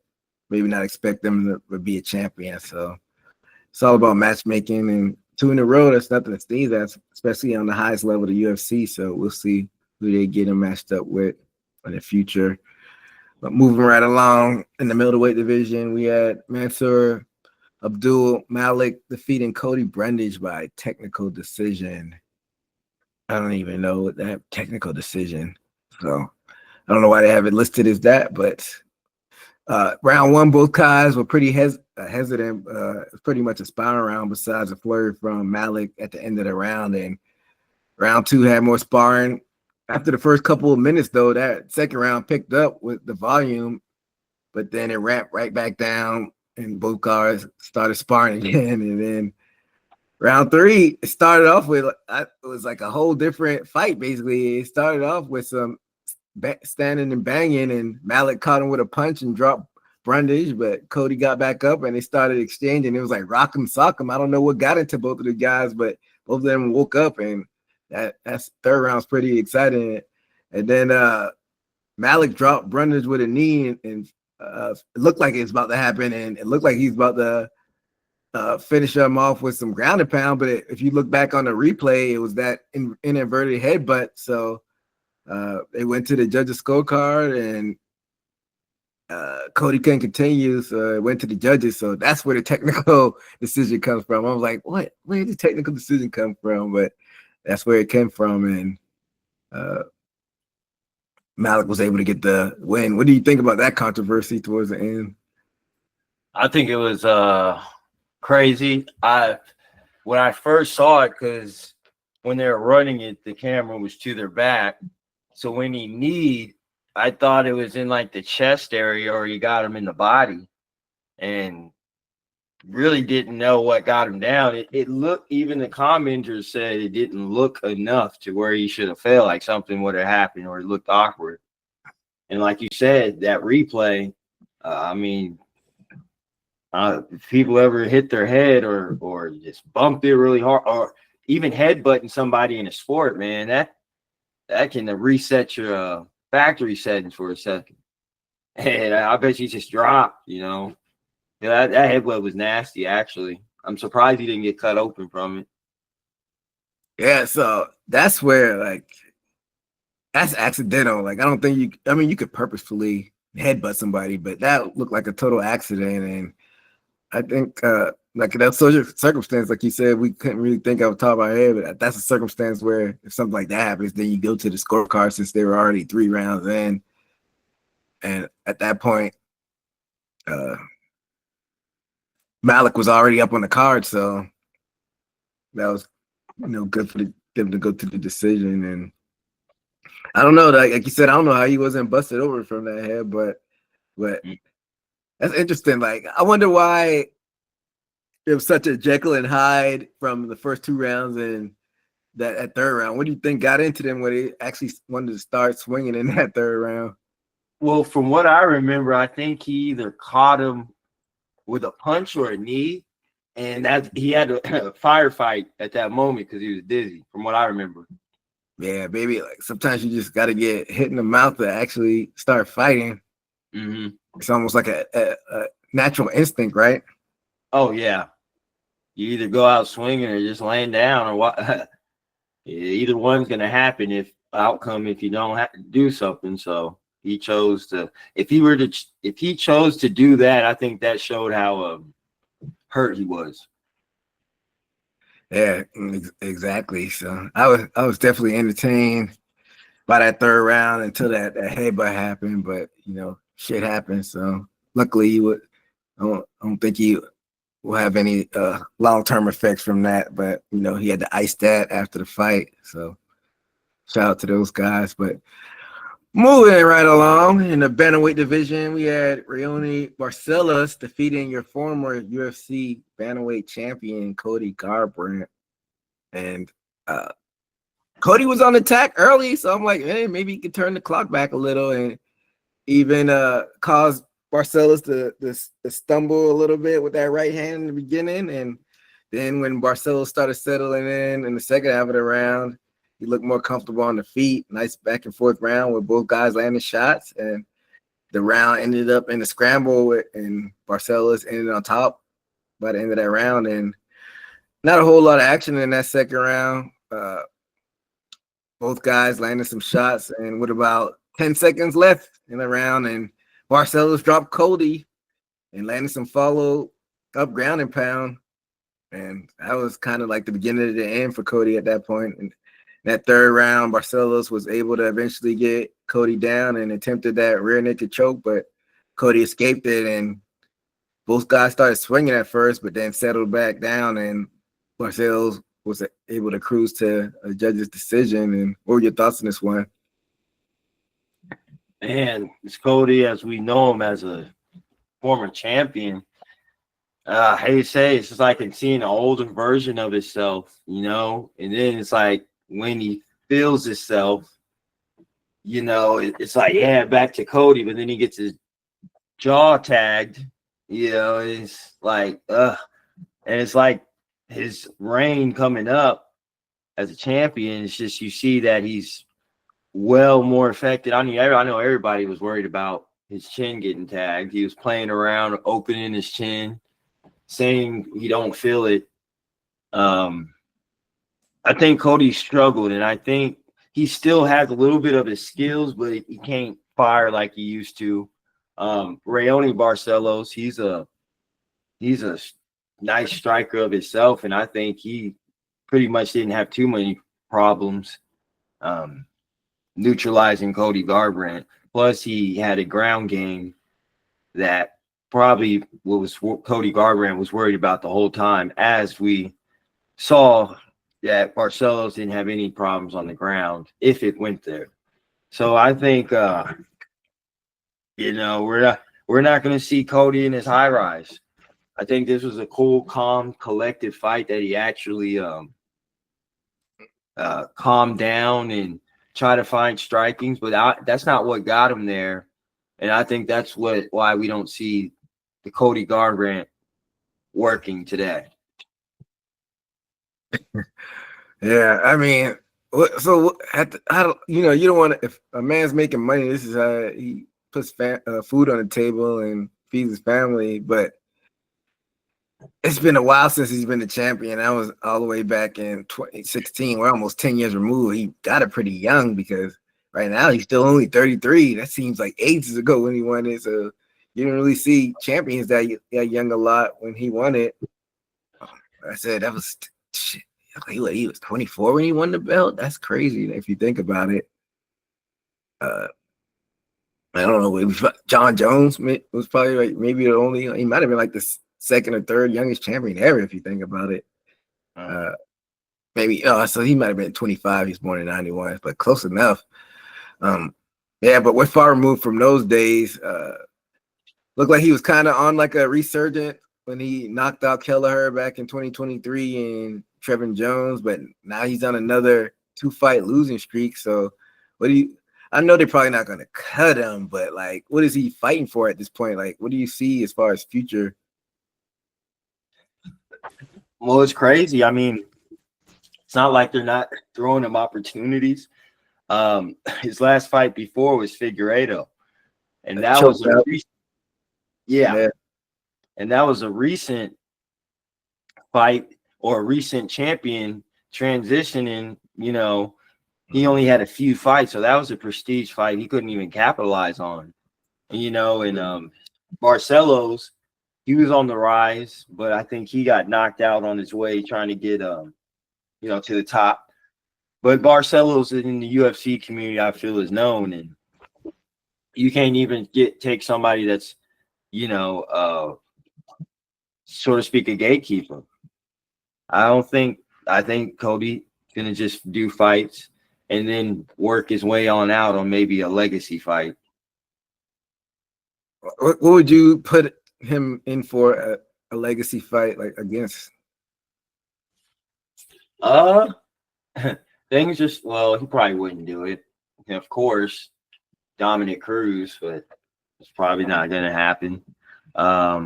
maybe not expect them to be a champion. So it's all about matchmaking, and 2 in a row, that's nothing to sneeze at, especially on the highest level of the UFC. So we'll see who they get him matched up with in the future. But moving right along in the middleweight division, we had Mansour Abdul Malik defeating Cody Brundage by technical decision. I don't even know what that technical decision. So I don't know why they have it listed as that, but round 1, both guys were pretty hesitant. It's pretty much a sparring round besides a flurry from Malik at the end of the round. And round 2 had more sparring. After the first couple of minutes, though, that second round picked up with the volume, but then it ramped right back down, and both guys started sparring again. And then round 3, it started off with it was like a whole different fight. Basically, it started off with some standing and banging, and Malik caught him with a punch and dropped Brundage, but Cody got back up and they started exchanging. It was like rock 'em, sock 'em. I don't know what got into both of the guys, but both of them woke up, and that's third round's pretty exciting. And then Malik dropped Brundage with a knee, and it looked like it's about to happen, and it looked like he's about to finish him off with some ground and pound. But if you look back on the replay, it was that inverted headbutt. So they went to the judges' scorecard, and Cody couldn't continue, so it went to the judges. So that's where the technical decision comes from. I was like, what? Where did the technical decision come from? But that's where it came from, and Malik was able to get the win. What do you think about that controversy towards the end? I think it was crazy. When I first saw it, because when they were running it, the camera was to their back. So when he kneed, I thought it was in like the chest area, or he got him in the body, and really didn't know what got him down. It looked, even the commenters said it didn't look enough to where he should have fell, like something would have happened, or it looked awkward. And like you said, that replay, I mean, if people ever hit their head or just bumped it really hard, or even headbutting somebody in a sport, man, that can reset your factory settings for a second. And I bet you just dropped, Yeah, that headbutt was nasty, actually. I'm surprised he didn't get cut open from it. Yeah, so that's where, that's accidental. I don't think you could purposefully headbutt somebody, but that looked like a total accident. And I think, in that social circumstance, like you said, we couldn't really think off the top of our head, but that's a circumstance where if something like that happens, then you go to the scorecard since they were already 3 rounds in. And at that point, Malik was already up on the card, so that was, good for them to go to the decision. And I don't know, like you said, I don't know how he wasn't busted over from that head, but that's interesting. I wonder why it was such a Jekyll and Hyde from the first 2 rounds, and that third round. What do you think got into them when they actually wanted to start swinging in that third round? Well, from what I remember, I think he either caught him with a punch or a knee, and that he had a firefight at that moment because he was dizzy, from what I remember. Yeah, baby. Sometimes you just got to get hit in the mouth to actually start fighting. Mm-hmm. It's almost like a natural instinct, right? Oh yeah, you either go out swinging or just laying down, or what? Either one's gonna happen if you don't have to do something. So he chose to. If he chose to do that, I think that showed how hurt he was. Yeah, exactly. So I was definitely entertained by that third round until that headbutt happened, but shit happened. So luckily I don't think he will have any long-term effects from that. But he had to ice that after the fight. So shout out to those guys. But moving right along in the bantamweight division, we had Raoni Barcelos defeating your former UFC bantamweight champion Cody Garbrandt, and Cody was on attack early, so I'm like, hey, maybe he could turn the clock back a little and even cause Barcelos to stumble a little bit with that right hand in the beginning. And then when Barcelos started settling in the second half of the round, he looked more comfortable on the feet. Nice back and forth round with both guys landing shots. And the round ended up in a scramble, and Barcelos ended on top by the end of that round. And not a whole lot of action in that second round. Both guys landed some shots, and with about 10 seconds left in the round, and Barcelos dropped Cody and landed some follow-up ground and pound. And that was kind of like the beginning of the end for Cody at that point. And that third round, Barcelos was able to eventually get Cody down and attempted that rear naked choke, but Cody escaped it, and both guys started swinging at first, but then settled back down, and Barcelos was able to cruise to a judge's decision. And what were your thoughts on this one? Man, it's Cody as we know him as a former champion. I hate to say it's just like seeing an older version of himself, and then it's like when he feels himself, it's like, yeah, back to Cody, but then he gets his jaw tagged, it's like, and it's like his reign coming up as a champion. It's just you see that he's well more affected. I know everybody was worried about his chin getting tagged. He was playing around, opening his chin, saying he don't feel it. I think Cody struggled, and I think he still has a little bit of his skills, but he can't fire like he used to. Raoni Barcelos, he's a nice striker of himself, and I think he pretty much didn't have too many problems neutralizing Cody Garbrandt. Plus, he had a ground game that probably was what Cody Garbrandt was worried about the whole time, as we saw that Barcelos didn't have any problems on the ground if it went there. So I think we're not going to see Cody in his high rise. I think this was a cool, calm, collected fight that he actually calmed down and try to find strikings, but that's not what got him there. And I think that's why we don't see the Cody Garbrandt working today. Yeah, I mean, so you don't want to, if a man's making money, this is how he puts food on the table and feeds his family. But it's been a while since he's been the champion. That was all the way back in 2016. We're almost 10 years removed. He got it pretty young, because right now he's still only 33. That seems like ages ago when he won it. So you don't really see champions that young a lot when he won it. I said that was shit. He was 24 when he won the belt. That's crazy if you think about it. I don't know. John Jones was probably like maybe the only. He might have been like the second or third youngest champion ever if you think about it. So he might have been 25. He's born in 91, but close enough. Yeah, but we're far removed from those days. Looked like he was kind of on like a resurgent when he knocked out Kelleher back in 2023 and Trevin Jones, but now he's on another 2-fight losing streak. So I know they're probably not going to cut him, but like, what is he fighting for at this point? Like, what do you see as far as future? Well, it's crazy. I mean, it's not like they're not throwing him opportunities. His last fight before was Figueiredo, and that was a and that was a recent fight or a recent champion transitioning. He only had a few fights, so that was a prestige fight he couldn't even capitalize on. And Barcelos, he was on the rise, but I think he got knocked out on his way trying to get to the top. But Barcelos in the UFC community, I feel, is known, and you can't even take somebody that's so to speak, a gatekeeper. I think Cody gonna just do fights and then work his way on out on maybe a legacy fight. What would you put him in for a legacy fight like against? Things just he probably wouldn't do it. And of course, Dominic Cruz, but it's probably not gonna happen. I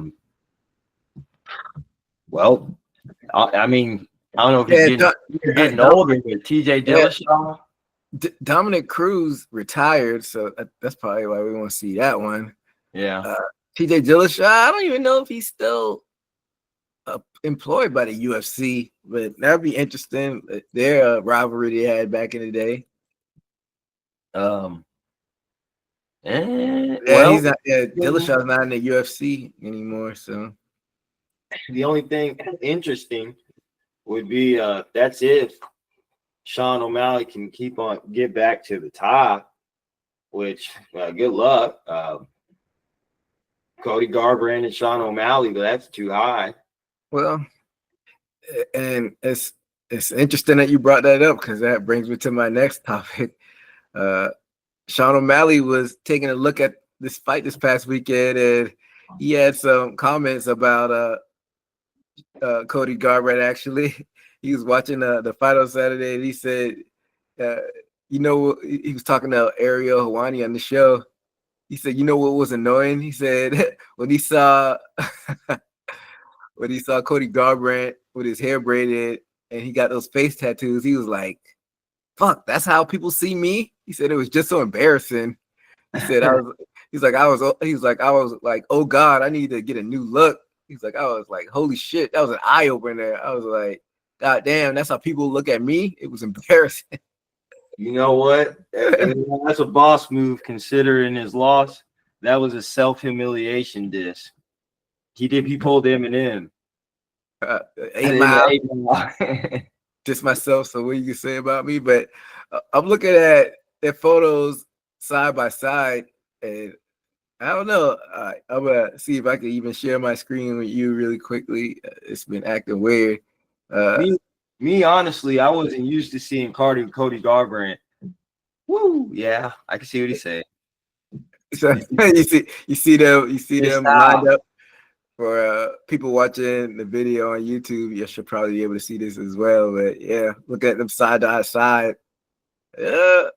mean, I don't know if he's getting older, but TJ Dillashaw. Dominic Cruz retired, so that's probably why we want to see that one. Yeah. TJ Dillashaw, I don't even know if he's still employed by the UFC, but that'd be interesting. Their rivalry they had back in the day. He's not. Yeah, Dillashaw's not in the UFC anymore. So the only thing interesting would be that's if Sean O'Malley can get back to the top, which good luck. Cody Garbrandt and Sean O'Malley, but that's too high. Well, and it's interesting that you brought that up because that brings me to my next topic. Sean O'Malley was taking a look at this fight this past weekend, and he had some comments about Cody Garbrandt. Actually, he was watching the fight on Saturday, and he said, he was talking to Ariel Helwani on the show. He said, you know what was annoying? He said when he saw Cody Garbrandt with his hair braided and he got those face tattoos, he was like, fuck, that's how people see me. He said it was just so embarrassing. He said I was like, oh God, I need to get a new look. He's like, I was like, holy shit, that was an eye opener. I was like, God damn, that's how people look at me. It was embarrassing. You know what? That's a boss move considering his loss. That was a self-humiliation diss. He pulled Eminem. 8 Mile. Just myself. So what you can say about me? But I'm looking at their photos side by side, and I don't know. I'm gonna see if I can even share my screen with you really quickly. It's been acting weird. Me, honestly, I wasn't used to seeing Cody Garbrandt. Woo, yeah, I can see what he's saying. So you see them lined up. For people watching the video on YouTube, you should probably be able to see this as well. But yeah, look at them side by side. Yeah,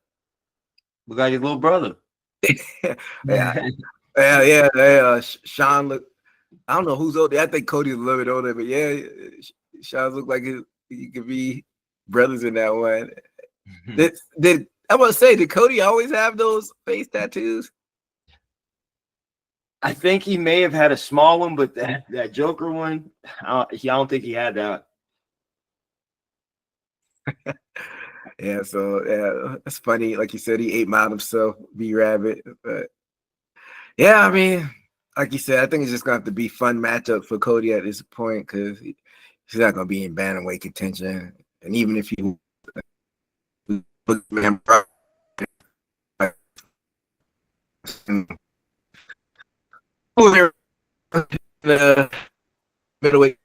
we got your little brother. yeah. Sean look. I don't know who's older. I think Cody's a little bit older, but yeah, Sean look like he could be brothers in that one. Did I want to say? Did Cody always have those face tattoos? I think he may have had a small one, but that Joker one, I don't think he had that. Yeah, so yeah, it's funny. Like you said, he 8 Mile himself, B-Rabbit. But yeah, I mean, like you said, I think it's just gonna have to be fun matchup for Cody at this point because he's not gonna be in bantamweight contention, and even if he the middleweight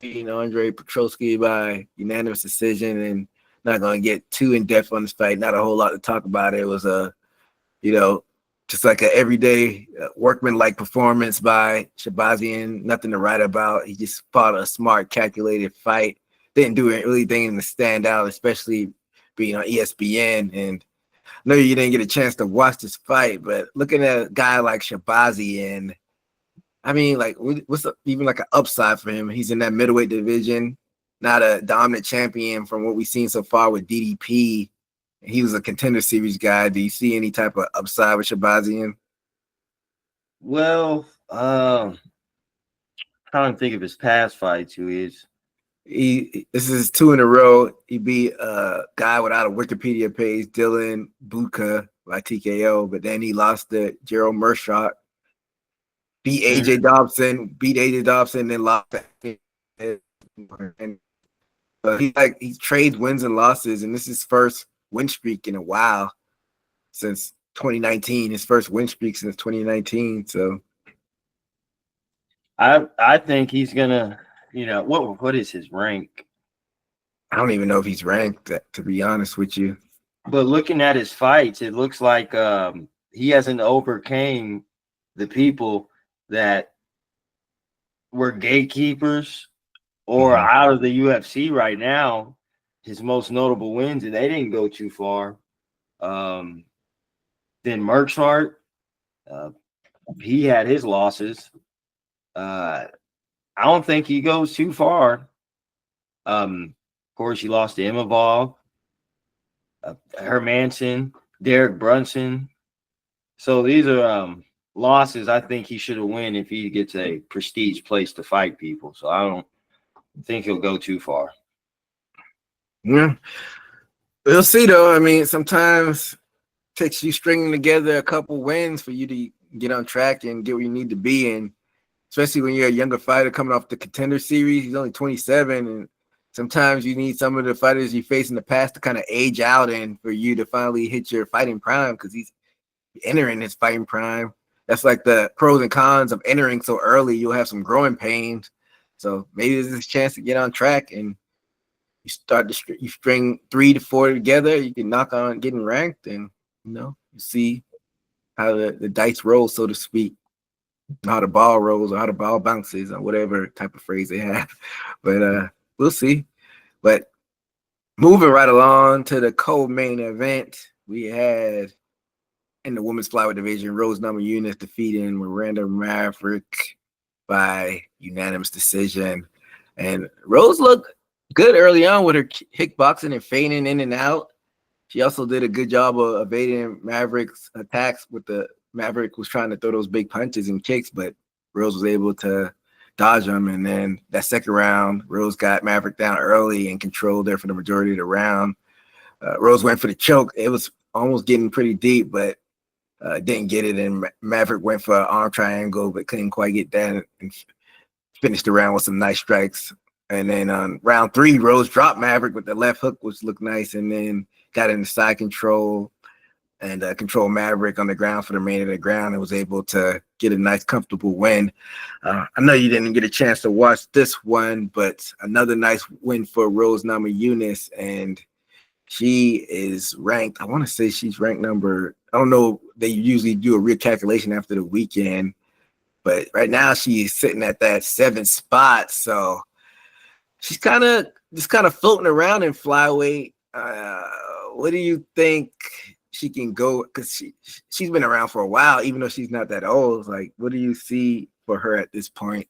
beating Andre Petroski by unanimous decision, and not going to get too in depth on this fight. Not a whole lot to talk about. It was just like an everyday workman-like performance by Shabazian. Nothing to write about. He just fought a smart, calculated fight. Didn't do anything to stand out, especially being on ESPN. And I know you didn't get a chance to watch this fight, but looking at a guy like Shabazian, I mean, like, what's even like an upside for him? He's in that middleweight division, not a dominant champion from what we've seen so far with DDP. He was a contender series guy. Do you see any type of upside with Shabazian? Well, trying to think of his past fights. This is his 2 in a row. He beat a guy without a Wikipedia page, Dylan Budka, by TKO, but then he lost to Gerald Mershock. Beat AJ Dobson, then lost. And he trades wins and losses, and this is his first win streak in a while since 2019. His first win streak since 2019. So I think he's gonna, what is his rank? I don't even know if he's ranked, to be honest with you. But looking at his fights, it looks like he hasn't overcame the people that were gatekeepers or Mhm. out of the UFC right now. His most notable wins, and they didn't go too far. Then Merchant, uh, he had his losses. I don't think he goes too far. Of course, he lost to Imavov, Hermanson, Derek Brunson. So these are losses I think he should have won if he gets a prestige place to fight people. So I don't think he'll go too far. Yeah, we'll see though. I mean, sometimes it takes you stringing together a couple wins for you to get on track and get where you need to be. And especially when you're a younger fighter coming off the Contender Series, he's only 27, and sometimes you need some of the fighters you faced in the past to kind of age out and for you to finally hit your fighting prime, because he's entering his fighting prime. That's like the pros and cons of entering so early. You'll have some growing pains. So maybe there's this chance to get on track and you start to you string 3 to 4 together. You can knock on getting ranked, and you see how the dice roll, so to speak, how the ball rolls or how the ball bounces or whatever type of phrase they have. But we'll see. But moving right along to the co-main event, we had in the women's flyweight division, Rose Namajunas defeating Miranda Maverick by unanimous decision. And Rose looked good early on with her kickboxing and fading in and out. She also did a good job of evading Maverick's attacks with the Maverick was trying to throw those big punches and kicks, but Rose was able to dodge them. And then that second round, Rose got Maverick down early and controlled her for the majority of the round. Rose went for the choke. It was almost getting pretty deep, but didn't get it. And Maverick went for an arm triangle, but couldn't quite get that and finished the round with some nice strikes. And then on round 3, Rose dropped Maverick with the left hook, which looked nice, and then got into side control and control Maverick on the ground for the remainder of the ground and was able to get a nice, comfortable win. I know you didn't get a chance to watch this one, but another nice win for Rose Namajunas, and she is ranked, I want to say she's ranked number, I don't know, they usually do a recalculation after the weekend, but right now she's sitting at that 7th spot, so she's kind of floating around in flyweight. What do you think she can go? Because she's been around for a while, even though she's not that old. Like, what do you see for her at this point?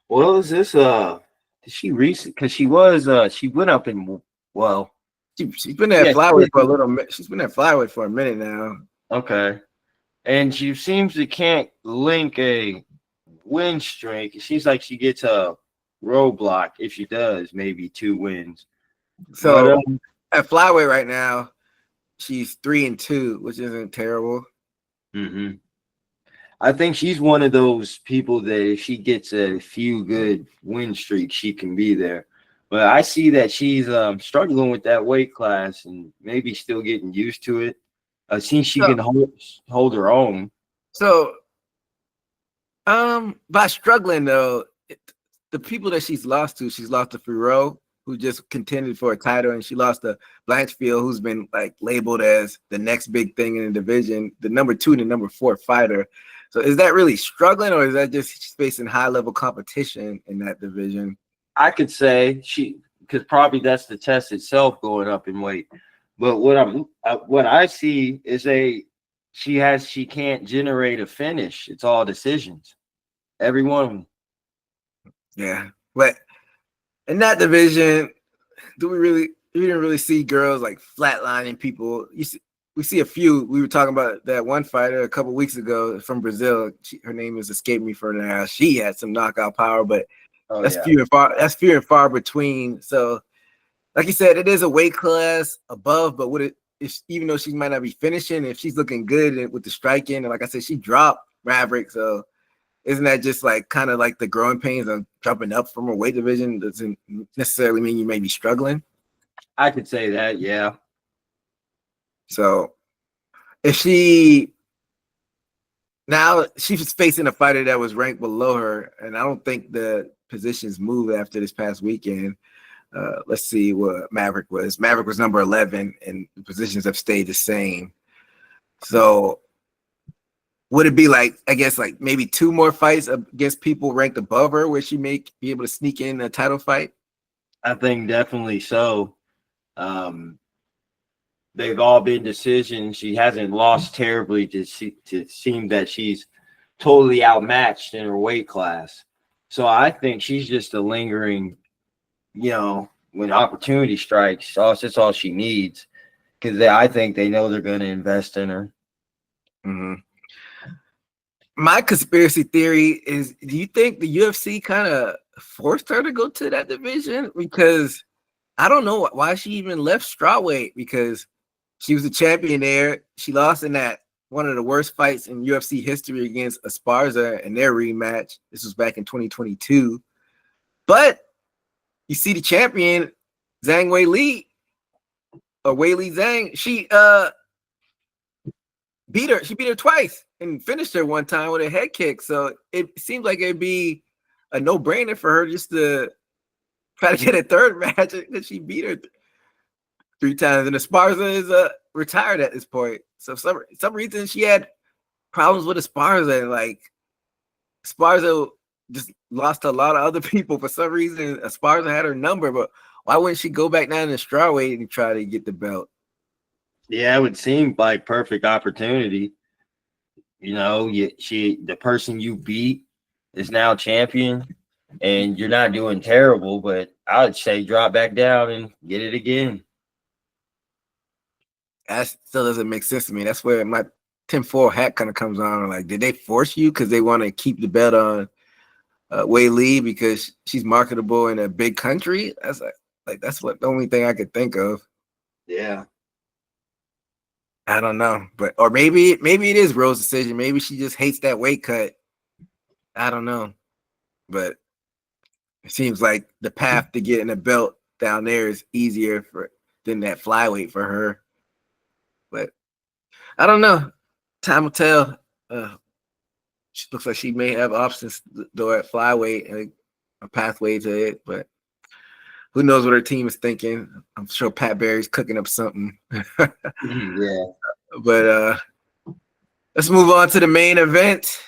Well, is this did she recent? Because she went up in She's been at flyweight for a little. She's been at flyweight for a minute now. Okay, and she seems to can't link a win streak. It seems like she gets a roadblock if she does, maybe 2 wins. So at flyweight right now, she's 3-2, which isn't terrible. Mm-hmm. I think she's one of those people that if she gets a few good win streaks, she can be there. But I see that she's struggling with that weight class and maybe still getting used to it. I see she can hold her own. So, by struggling though, the people that she's lost to Firo, who just contended for a title, and she lost to Blanchfield, who's been like labeled as the next big thing in the division, the number 2 and the number 4 fighter. So is that really struggling, or is that just she's facing high level competition in that division? I could say because probably that's the test itself going up in weight. But what I see is she can't generate a finish. It's all decisions. Every one of them. Yeah, but in that division, we didn't really see girls like flatlining people. We see a few. We were talking about that one fighter a couple weeks ago from Brazil. Her name is escaped me for now. She had some knockout power, but few and far. That's few and far between. So, like you said, it is a weight class above. But even though she might not be finishing, if she's looking good with the striking, and like I said, she dropped Maverick. So, isn't that just like kind of like the growing pains of jumping up from a weight division? Doesn't necessarily mean you may be struggling. I could say that, yeah. So, if she Now she was facing a fighter that was ranked below her, and I don't think the positions moved after this past weekend. Let's see what Maverick was. Maverick was number 11, and the positions have stayed the same. So would it be like, I guess, like maybe 2 more fights against people ranked above her where she may be able to sneak in a title fight? I think definitely so. They've all been decisions. She hasn't lost terribly to seem that she's totally outmatched in her weight class. So I think she's just a lingering, when opportunity strikes, that's all she needs. Because I think they know they're going to invest in her. Mm-hmm. My conspiracy theory is, do you think the UFC kind of forced her to go to that division? Because I don't know why she even left strawweight, because she was a champion there. She lost in that one of the worst fights in UFC history against Esparza in their rematch. This was back in 2022. But you see the champion, Zhang Weili, or Weili Zhang, she beat her. She beat her twice and finished her one time with a head kick. So it seems like it'd be a no-brainer for her just to try to get a third match, because she beat her 3 times. And Esparza is retired at this point. So for some reason she had problems with Esparza, and like Esparza just lost to a lot of other people. For some reason Esparza had her number, but why wouldn't she go back down to strawweight and try to get the belt? Yeah, it would seem like perfect opportunity. The person you beat is now champion, and you're not doing terrible, but I would say drop back down and get it again. That still doesn't make sense to me. That's where my tinfoil hat kind of comes on. Like, did they force you because they want to keep the belt on Weili because she's marketable in a big country? That's like that's what the only thing I could think of. Yeah. I don't know, or maybe it is Rose's decision. Maybe she just hates that weight cut. I don't know, but it seems like the path to getting a belt down there is easier than that flyweight for her. But I don't know. Time will tell. She looks like she may have options though at flyweight and a pathway to it, but who knows what her team is thinking? I'm sure Pat Barry's cooking up something. Yeah. But let's move on to the main event.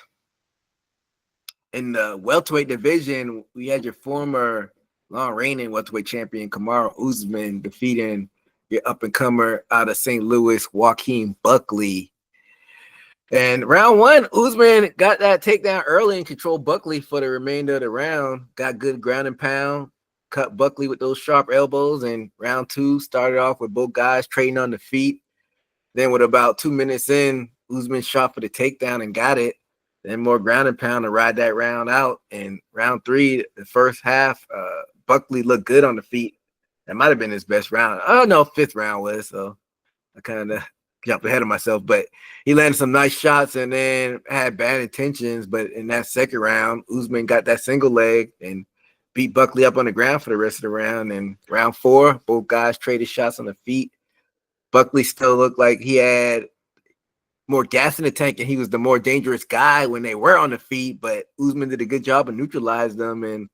In the welterweight division, we had your former long-reigning welterweight champion Kamaru Usman defeating your up-and-comer out of St. Louis, Joaquin Buckley. And round 1, Usman got that takedown early and controlled Buckley for the remainder of the round. Got good ground and pound, cut Buckley with those sharp elbows. And round 2 started off with both guys trading on the feet. Then with about 2 minutes in, Usman shot for the takedown and got it. Then more ground and pound to ride that round out. And round 3, the first half, Buckley looked good on the feet. That might have been his best round. I don't know if 5th round was, so I kind of jumped ahead of myself. But he landed some nice shots and then had bad intentions. But in that second round, Usman got that single leg and beat Buckley up on the ground for the rest of the round. And round 4, both guys traded shots on the feet. Buckley still looked like he had more gas in the tank, and he was the more dangerous guy when they were on the feet, but Usman did a good job of neutralizing them, and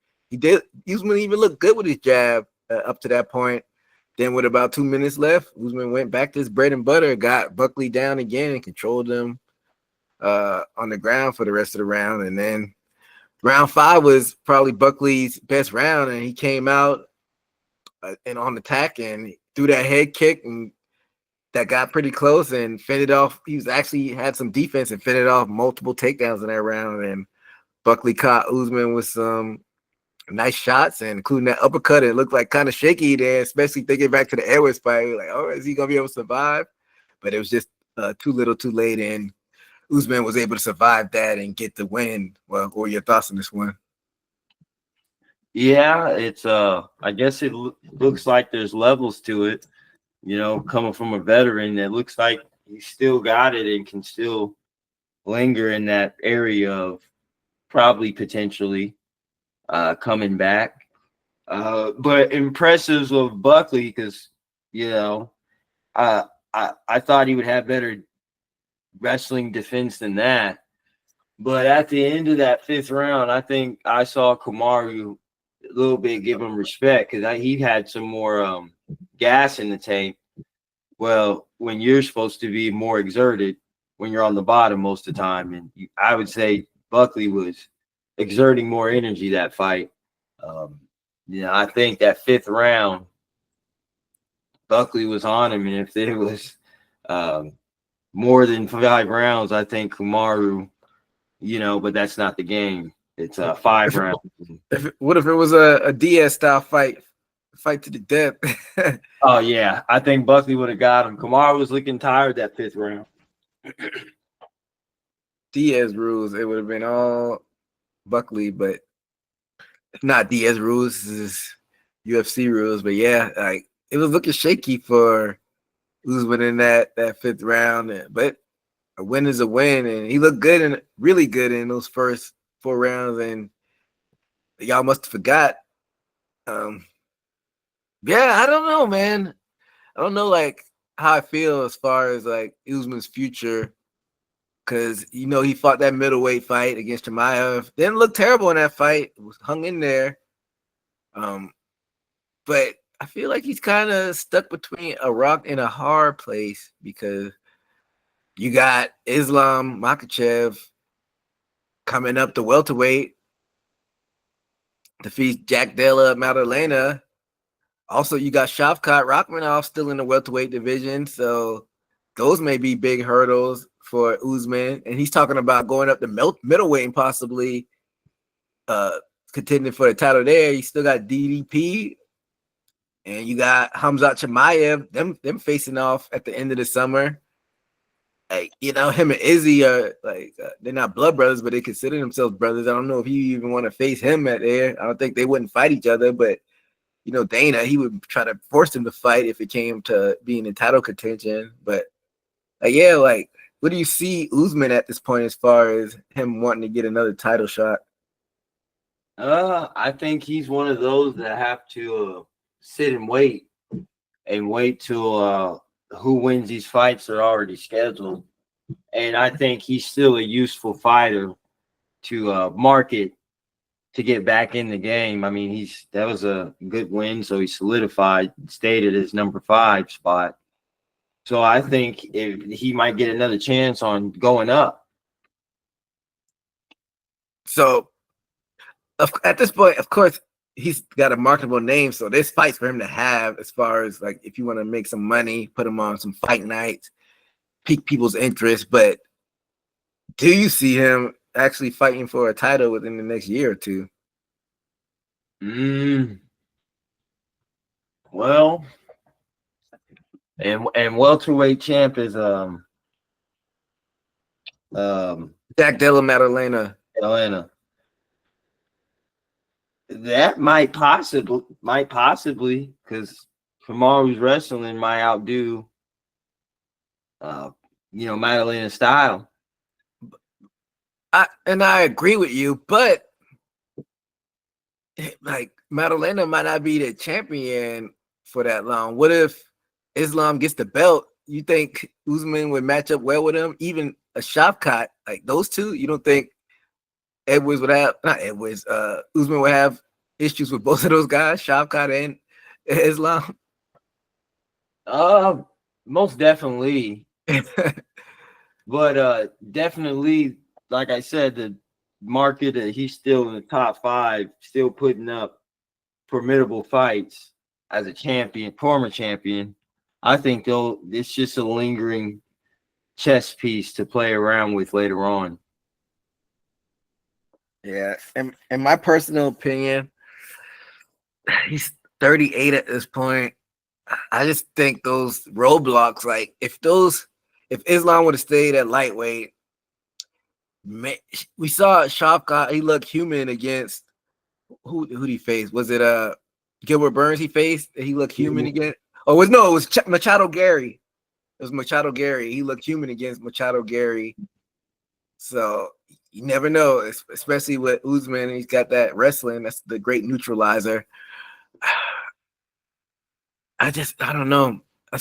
Usman even looked good with his jab up to that point. Then with about 2 minutes left, Usman went back to his bread and butter, got Buckley down again and controlled him on the ground for the rest of the round. And then round 5 was probably Buckley's best round, and he came out and on attack and threw that head kick and that got pretty close and fended off. He was actually had some defense and fended off multiple takedowns in that round. And Buckley caught Usman with some nice shots, and including that uppercut. It looked like kind of shaky there, especially thinking back to the Edwards fight. Like, oh, is he gonna be able to survive? But it was just too little, too late, and Usman was able to survive that and get the win. Well, what were your thoughts on this one? Yeah, it's I guess it looks like there's levels to it. Coming from a veteran, that looks like he still got it and can still linger in that area of probably potentially coming back. But impressive of Buckley because, I thought he would have better wrestling defense than that. But at the end of that 5th round, I think I saw Kamaru a little bit give him respect because he had some more gas in the tank. Well, when you're supposed to be more exerted when you're on the bottom most of the time, and I would say Buckley was exerting more energy that fight. I think that 5th round, Buckley was on him, and if it was more than 5 rounds, I think Kamaru, but that's not the game. It's 5 rounds. What if it was a Diaz style fight to the death? Oh yeah, I think Buckley would have got him. Kamaru was looking tired that 5th round. Diaz rules, it would have been all Buckley, but not Diaz rules. This is UFC rules. But yeah, like it was looking shaky for Usman in that 5th round. But a win is a win, and he looked good and really good in those first 4 rounds. And y'all must have forgot. Yeah, I don't know, man. I don't know like how I feel as far as like Usman's future. Because, he fought that middleweight fight against Chimaev. Didn't look terrible in that fight. It was hung in there. But I feel like he's kind of stuck between a rock and a hard place because you got Islam Makhachev coming up to welterweight, defeats Jack Della Maddalena. Also, you got Shavkat Rakhmonov still in the welterweight division. So those may be big hurdles for Usman. And he's talking about going up to middleweight and possibly contending for the title there. You still got DDP. And you got Hamzat Chimaev, them facing off at the end of the summer. Like, him and Izzy are like, they're not blood brothers, but they consider themselves brothers. I don't know if you even want to face him at there. I don't think they wouldn't fight each other, but Dana, he would try to force him to fight if it came to being in title contention. But what do you see Usman at this point as far as him wanting to get another title shot? I think he's one of those that have to sit and wait till who wins these fights are already scheduled. And I think he's still a useful fighter to market to get back in the game. I mean, that was a good win, so he stayed at his number 5 spot. So I think he might get another chance on going up. So at this point, of course, he's got a marketable name, so there's fights for him to have as far as like if you want to make some money, put him on some fight nights, pique people's interest. But do you see him actually fighting for a title within the next year or two? Well, and welterweight champ is Jack Della Maddalena. Atlanta. That might possibly because Kamaru's wrestling might outdo Maddalena's style. I agree with you, but like Maddalena might not be the champion for that long. What if Islam gets the belt? You think Usman would match up well with him? Even a Shavkat, like those two, you don't think Usman would have issues with both of those guys, Shavkat and Islam? Most definitely. But definitely, like I said, the market, he's still in the top 5, still putting up formidable fights as a champion, former champion. I think it's just a lingering chess piece to play around with later on. Yeah, in my personal opinion, he's 38 at this point. I just think those roadblocks, like if Islam would have stayed at lightweight, we saw Shavkat, he looked human against who did he face? Was it Gilbert Burns he faced? He looked human again? Oh, it was Machado Gary. It was Machado Gary. He looked human against Machado Gary. So you never know, especially with Usman. He's got that wrestling. That's the great neutralizer. I don't know. I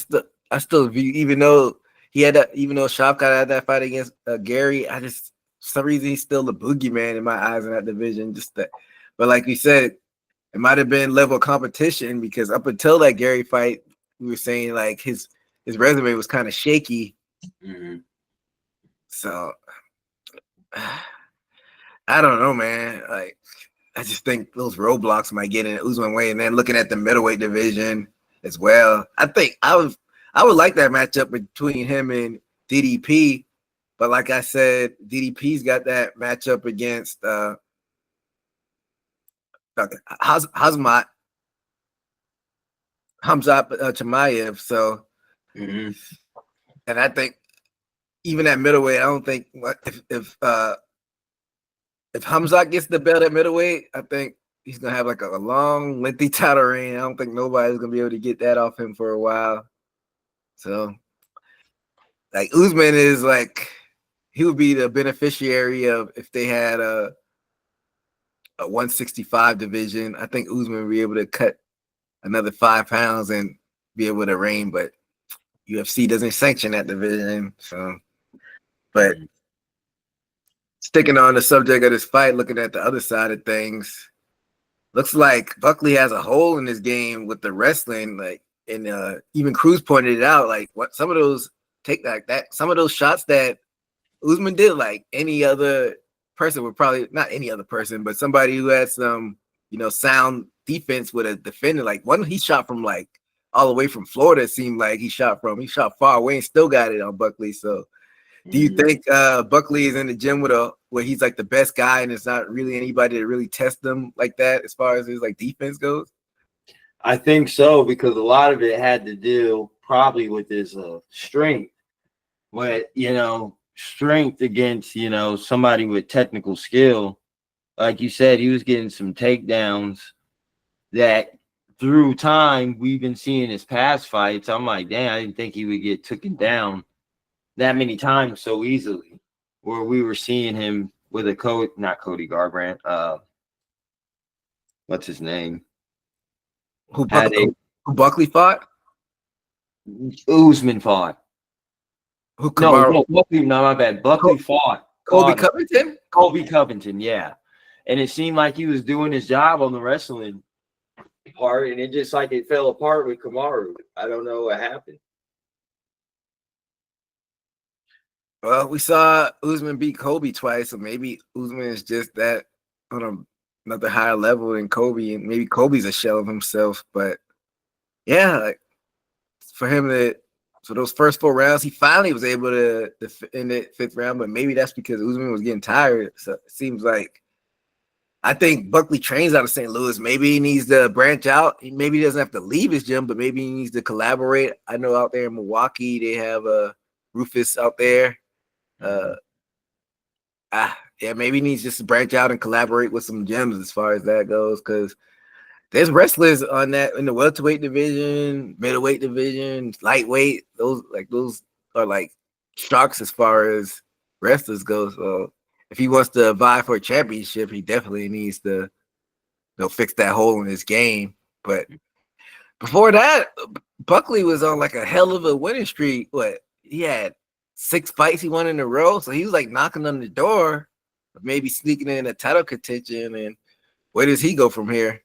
still view, even though Shavkat had that fight against Gary, I just some reason he's still the boogeyman in my eyes in that division. But like we said, it might have been level of competition because up until that Gary fight, we were saying like his resume was kind of shaky. Mm-hmm. So I don't know, man. Like I just think those roadblocks might get in Usman way, and then looking at the middleweight division as well. I think I would like that matchup between him and DDP, but like I said, DDP's got that matchup against Hamzat Chimaev. So, Mm-hmm. and I think even at middleweight, I don't think if Hamzat gets the belt at middleweight, I think he's gonna have like a long, lengthy title reign. I don't think nobody's gonna be able to get that off him for a while. So, like Usman is like he would be the beneficiary of if they had a 165 division. I think Usman would be able to cut another 5 pounds and be able to reign, but UFC doesn't sanction that division. So, but sticking on the subject of this fight, looking at the other side of things, looks like Buckley has a hole in his game with the wrestling. Like, and even Cruz pointed it out. Like, what some of those some of those shots that Usman did, like any other person would probably not any other person, but somebody who had some, sound defense with a defender. Like one he shot from like all the way from Florida. It seemed like he shot far away and still got it on Buckley. So, do you think Buckley is in the gym where he's like the best guy and it's not really anybody to really test him like that as far as his like defense goes? I think so, because a lot of it had to do probably with his strength. But, strength against, somebody with technical skill. Like you said, he was getting some takedowns that through time we've been seeing his past fights. I'm like, damn, I didn't think he would get taken down that many times so easily. Where we were seeing him with not Cody Garbrandt. What's his name? Who Buckley fought? Usman fought. Who Kamaru? No, Buckley. No, my bad. Buckley fought. Colby Covington? Colby Covington, yeah. And it seemed like he was doing his job on the wrestling part, and it just like it fell apart with Kamaru. I don't know what happened. Well, we saw Usman beat Kobe twice, so maybe Usman is just that on another higher level than Kobe, and maybe Kobe's a shell of himself. But yeah, like, for him so those first 4 rounds, he finally was able to end the 5th round, but maybe that's because Usman was getting tired. So it seems like I think Buckley trains out of St. Louis. Maybe he needs to branch out. Maybe he doesn't have to leave his gym, but maybe he needs to collaborate. I know out there in Milwaukee, they have Rufus out there. Maybe he needs just to branch out and collaborate with some gyms as far as that goes, because there's wrestlers on that in the welterweight division, middleweight division, lightweight. Those are like sharks as far as wrestlers go. So if he wants to vie for a championship, he definitely needs to fix that hole in his game. But before that, Buckley was on like a hell of a winning streak. He had 6 fights he won in a row, so he was like knocking on the door, maybe sneaking in a title contention. And where does he go from here?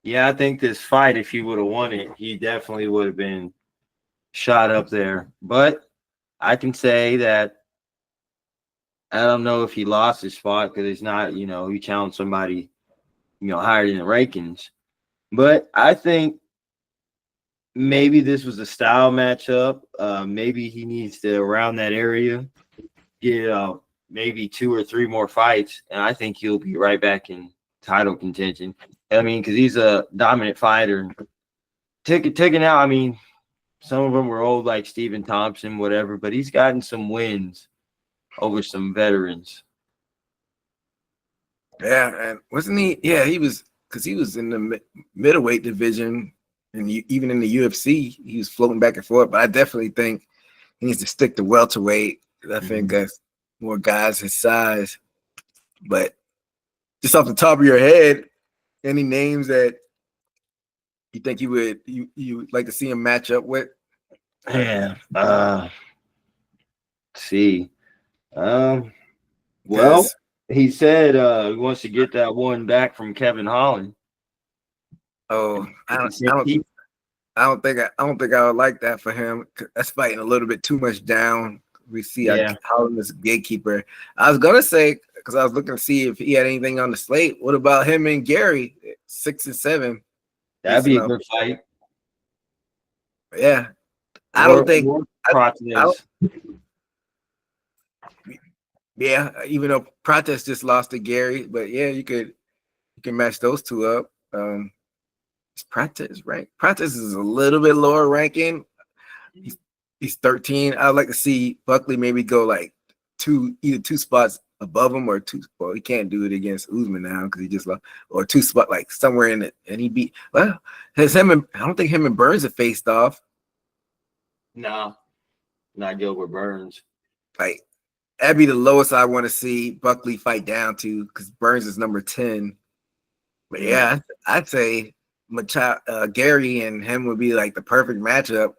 Yeah, I think this fight, if he would have won it, he definitely would have been shot up there. But I can say that I don't know if he lost his spot because it's not, he challenged somebody, higher in the rankings. But I think maybe this was a style matchup. Maybe he needs to, around that area, get maybe 2 or 3 more fights, and I think he'll be right back in title contention. I mean, because he's a dominant fighter. Taking out, I mean, some of them were old, like Stephen Thompson, whatever, but he's gotten some wins over some veterans. Yeah, and wasn't he? Yeah, he was, because he was in the middleweight division, and even in the UFC, he was floating back and forth. But I definitely think he needs to stick to welterweight. I think that's more guys his size. But just off the top of your head, any names that you think you would like to see him match up with? Yeah. See. Well, he said he wants to get that one back from Kevin Holland. Oh, I don't think I would like that for him. That's fighting a little bit too much down. We see Holland is a gatekeeper. I was gonna say, because I was looking to see if he had anything on the slate. What about him and Gary, 6 and 7? That'd be a good fight. Yeah, I don't think. Yeah, even though Prates just lost to Gary, but yeah, you can match those two up. Is Prates ranked? Prates is a little bit lower ranking. He's 13. I'd like to see Buckley maybe go like either two spots above him or two. Well, he can't do it against Usman now because he just lost, or two spot like somewhere in it, and he beat. Well, I don't think him and Burns have faced off. No, not Gilbert Burns. Like that'd be the lowest I want to see Buckley fight down to because Burns is number 10. But yeah, I'd say Gary and him would be like the perfect matchup.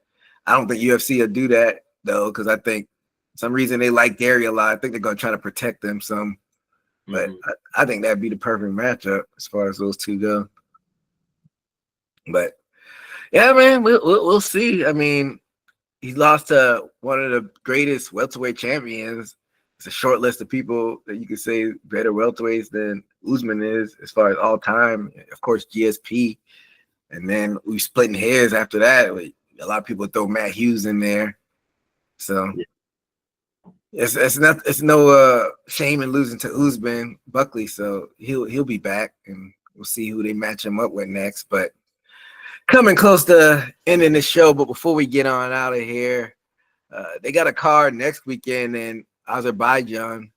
I don't think UFC will do that though, because I think some reason they like Gary a lot. I think they're gonna try to protect them some. But I think that'd be the perfect matchup as far as those two go. But yeah, man, we'll see. I mean, he lost to one of the greatest welterweight champions. It's a short list of people that you could say better welterweights than Usman is as far as all time. Of course, GSP. And then we splitting hairs after that. A lot of people throw Matt Hughes in there. So it's no shame in losing to Usman Buckley. So he'll be back and we'll see who they match him up with next. But coming close to ending the show, but before we get on out of here, they got a card next weekend in Azerbaijan,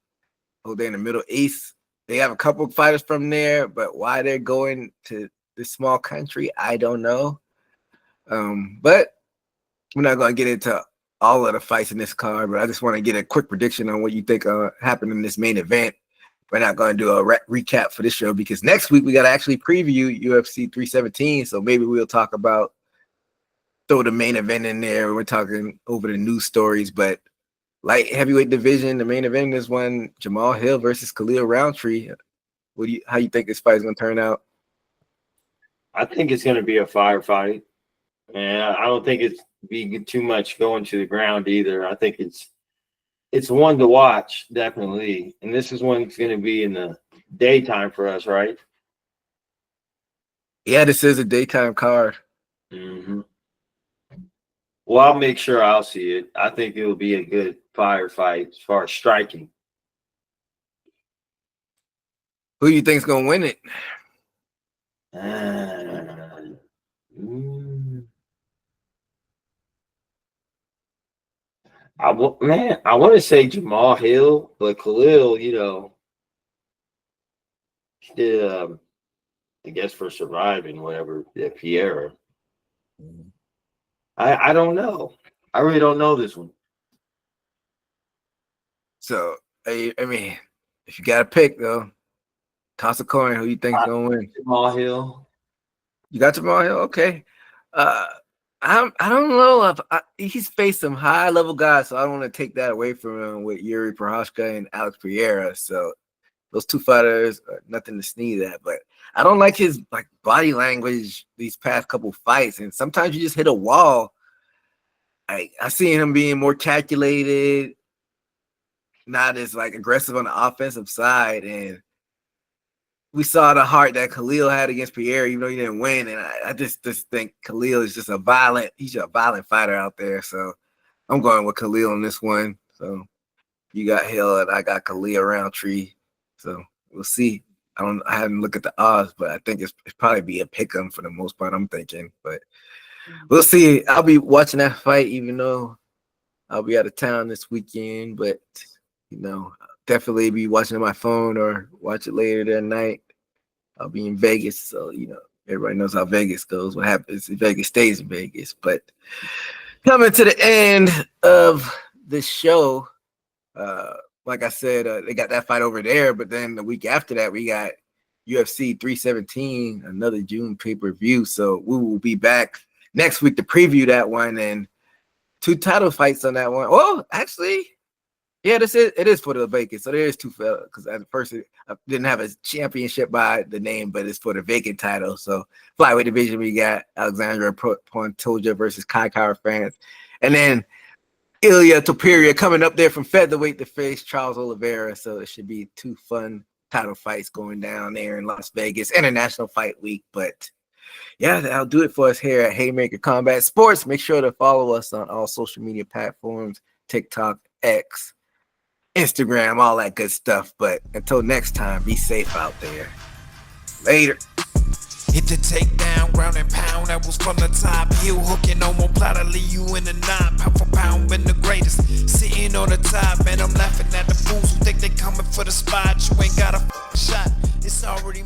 over there in the Middle East. They have a couple of fighters from there, but why they're going to this small country, I don't know. But we're not going to get into all of the fights in this card, but I just want to get a quick prediction on what you think happened in this main event. We're not going to do a recap for this show because next week we got to actually preview UFC 317. So maybe we'll talk about, throw the main event in there. We're talking over the news stories, but light heavyweight division, the main event is one Jamal Hill versus Khalil Roundtree. How you think this fight is going to turn out? I think it's going to be a firefight, and I don't think it's be too much going to the ground either. I think it's one to watch, definitely. And this is one that's going to be in the daytime for us, right? Yeah, this is a daytime card. Mm-hmm. Well, I'll make sure I'll see it. I think it will be a good firefight as far as striking. Who do you think is going to win it? I want to say Jamal Hill, but Khalil, still, I guess for surviving whatever Pierre. I don't know. I really don't know this one. So I mean, if you got to pick though, toss a coin. Who you think is going to win? Jamal Hill. You got Jamal Hill? Okay. I don't know. He's faced some high level guys, so I don't want to take that away from him with Yuri Prochazka and Alex Pereira. So those two fighters are nothing to sneeze at. But I don't like his body language these past couple fights, and sometimes you just hit a wall. I see him being more calculated, not as aggressive on the offensive side, and we saw the heart that Khalil had against Pierre, even though he didn't win. And I just think Khalil is just he's a violent fighter out there. So I'm going with Khalil on this one. So you got Hill and I got Khalil Roundtree. So we'll see. I haven't looked at the odds, but I think it's probably be a pick 'em for the most part, I'm thinking. But we'll see. I'll be watching that fight, even though I'll be out of town this weekend. But, definitely be watching on my phone or watch it later that night. I'll be in Vegas, so everybody knows how Vegas goes. What happens if Vegas stays in Vegas? But coming to the end of the show, like I said, they got that fight over there. But then the week after that, we got UFC 317, another June pay-per-view. So we will be back next week to preview that one and 2 title fights on that one. Well, actually. Yeah, it is for the vacant. So there is two because at first I didn't have a championship by the name, but it's for the vacant title. So flyweight division, we got Alexandra Pantoja versus Kai France, and then Ilya Topuria coming up there from featherweight to face Charles Oliveira. So it should be two fun title fights going down there in Las Vegas, International Fight Week. But yeah, that'll do it for us here at Haymaker Combat Sports. Make sure to follow us on all social media platforms, TikTok, X, Instagram, all that good stuff. But until next time, be safe out there. Later. Hit the takedown, ground and pound, that was from the top. Heel hooking on one platter, leave you in the knot. Pound for pound, been the greatest. Sitting on the top, and I'm laughing at the fools who think they coming for the spot. You ain't got a shot, it's already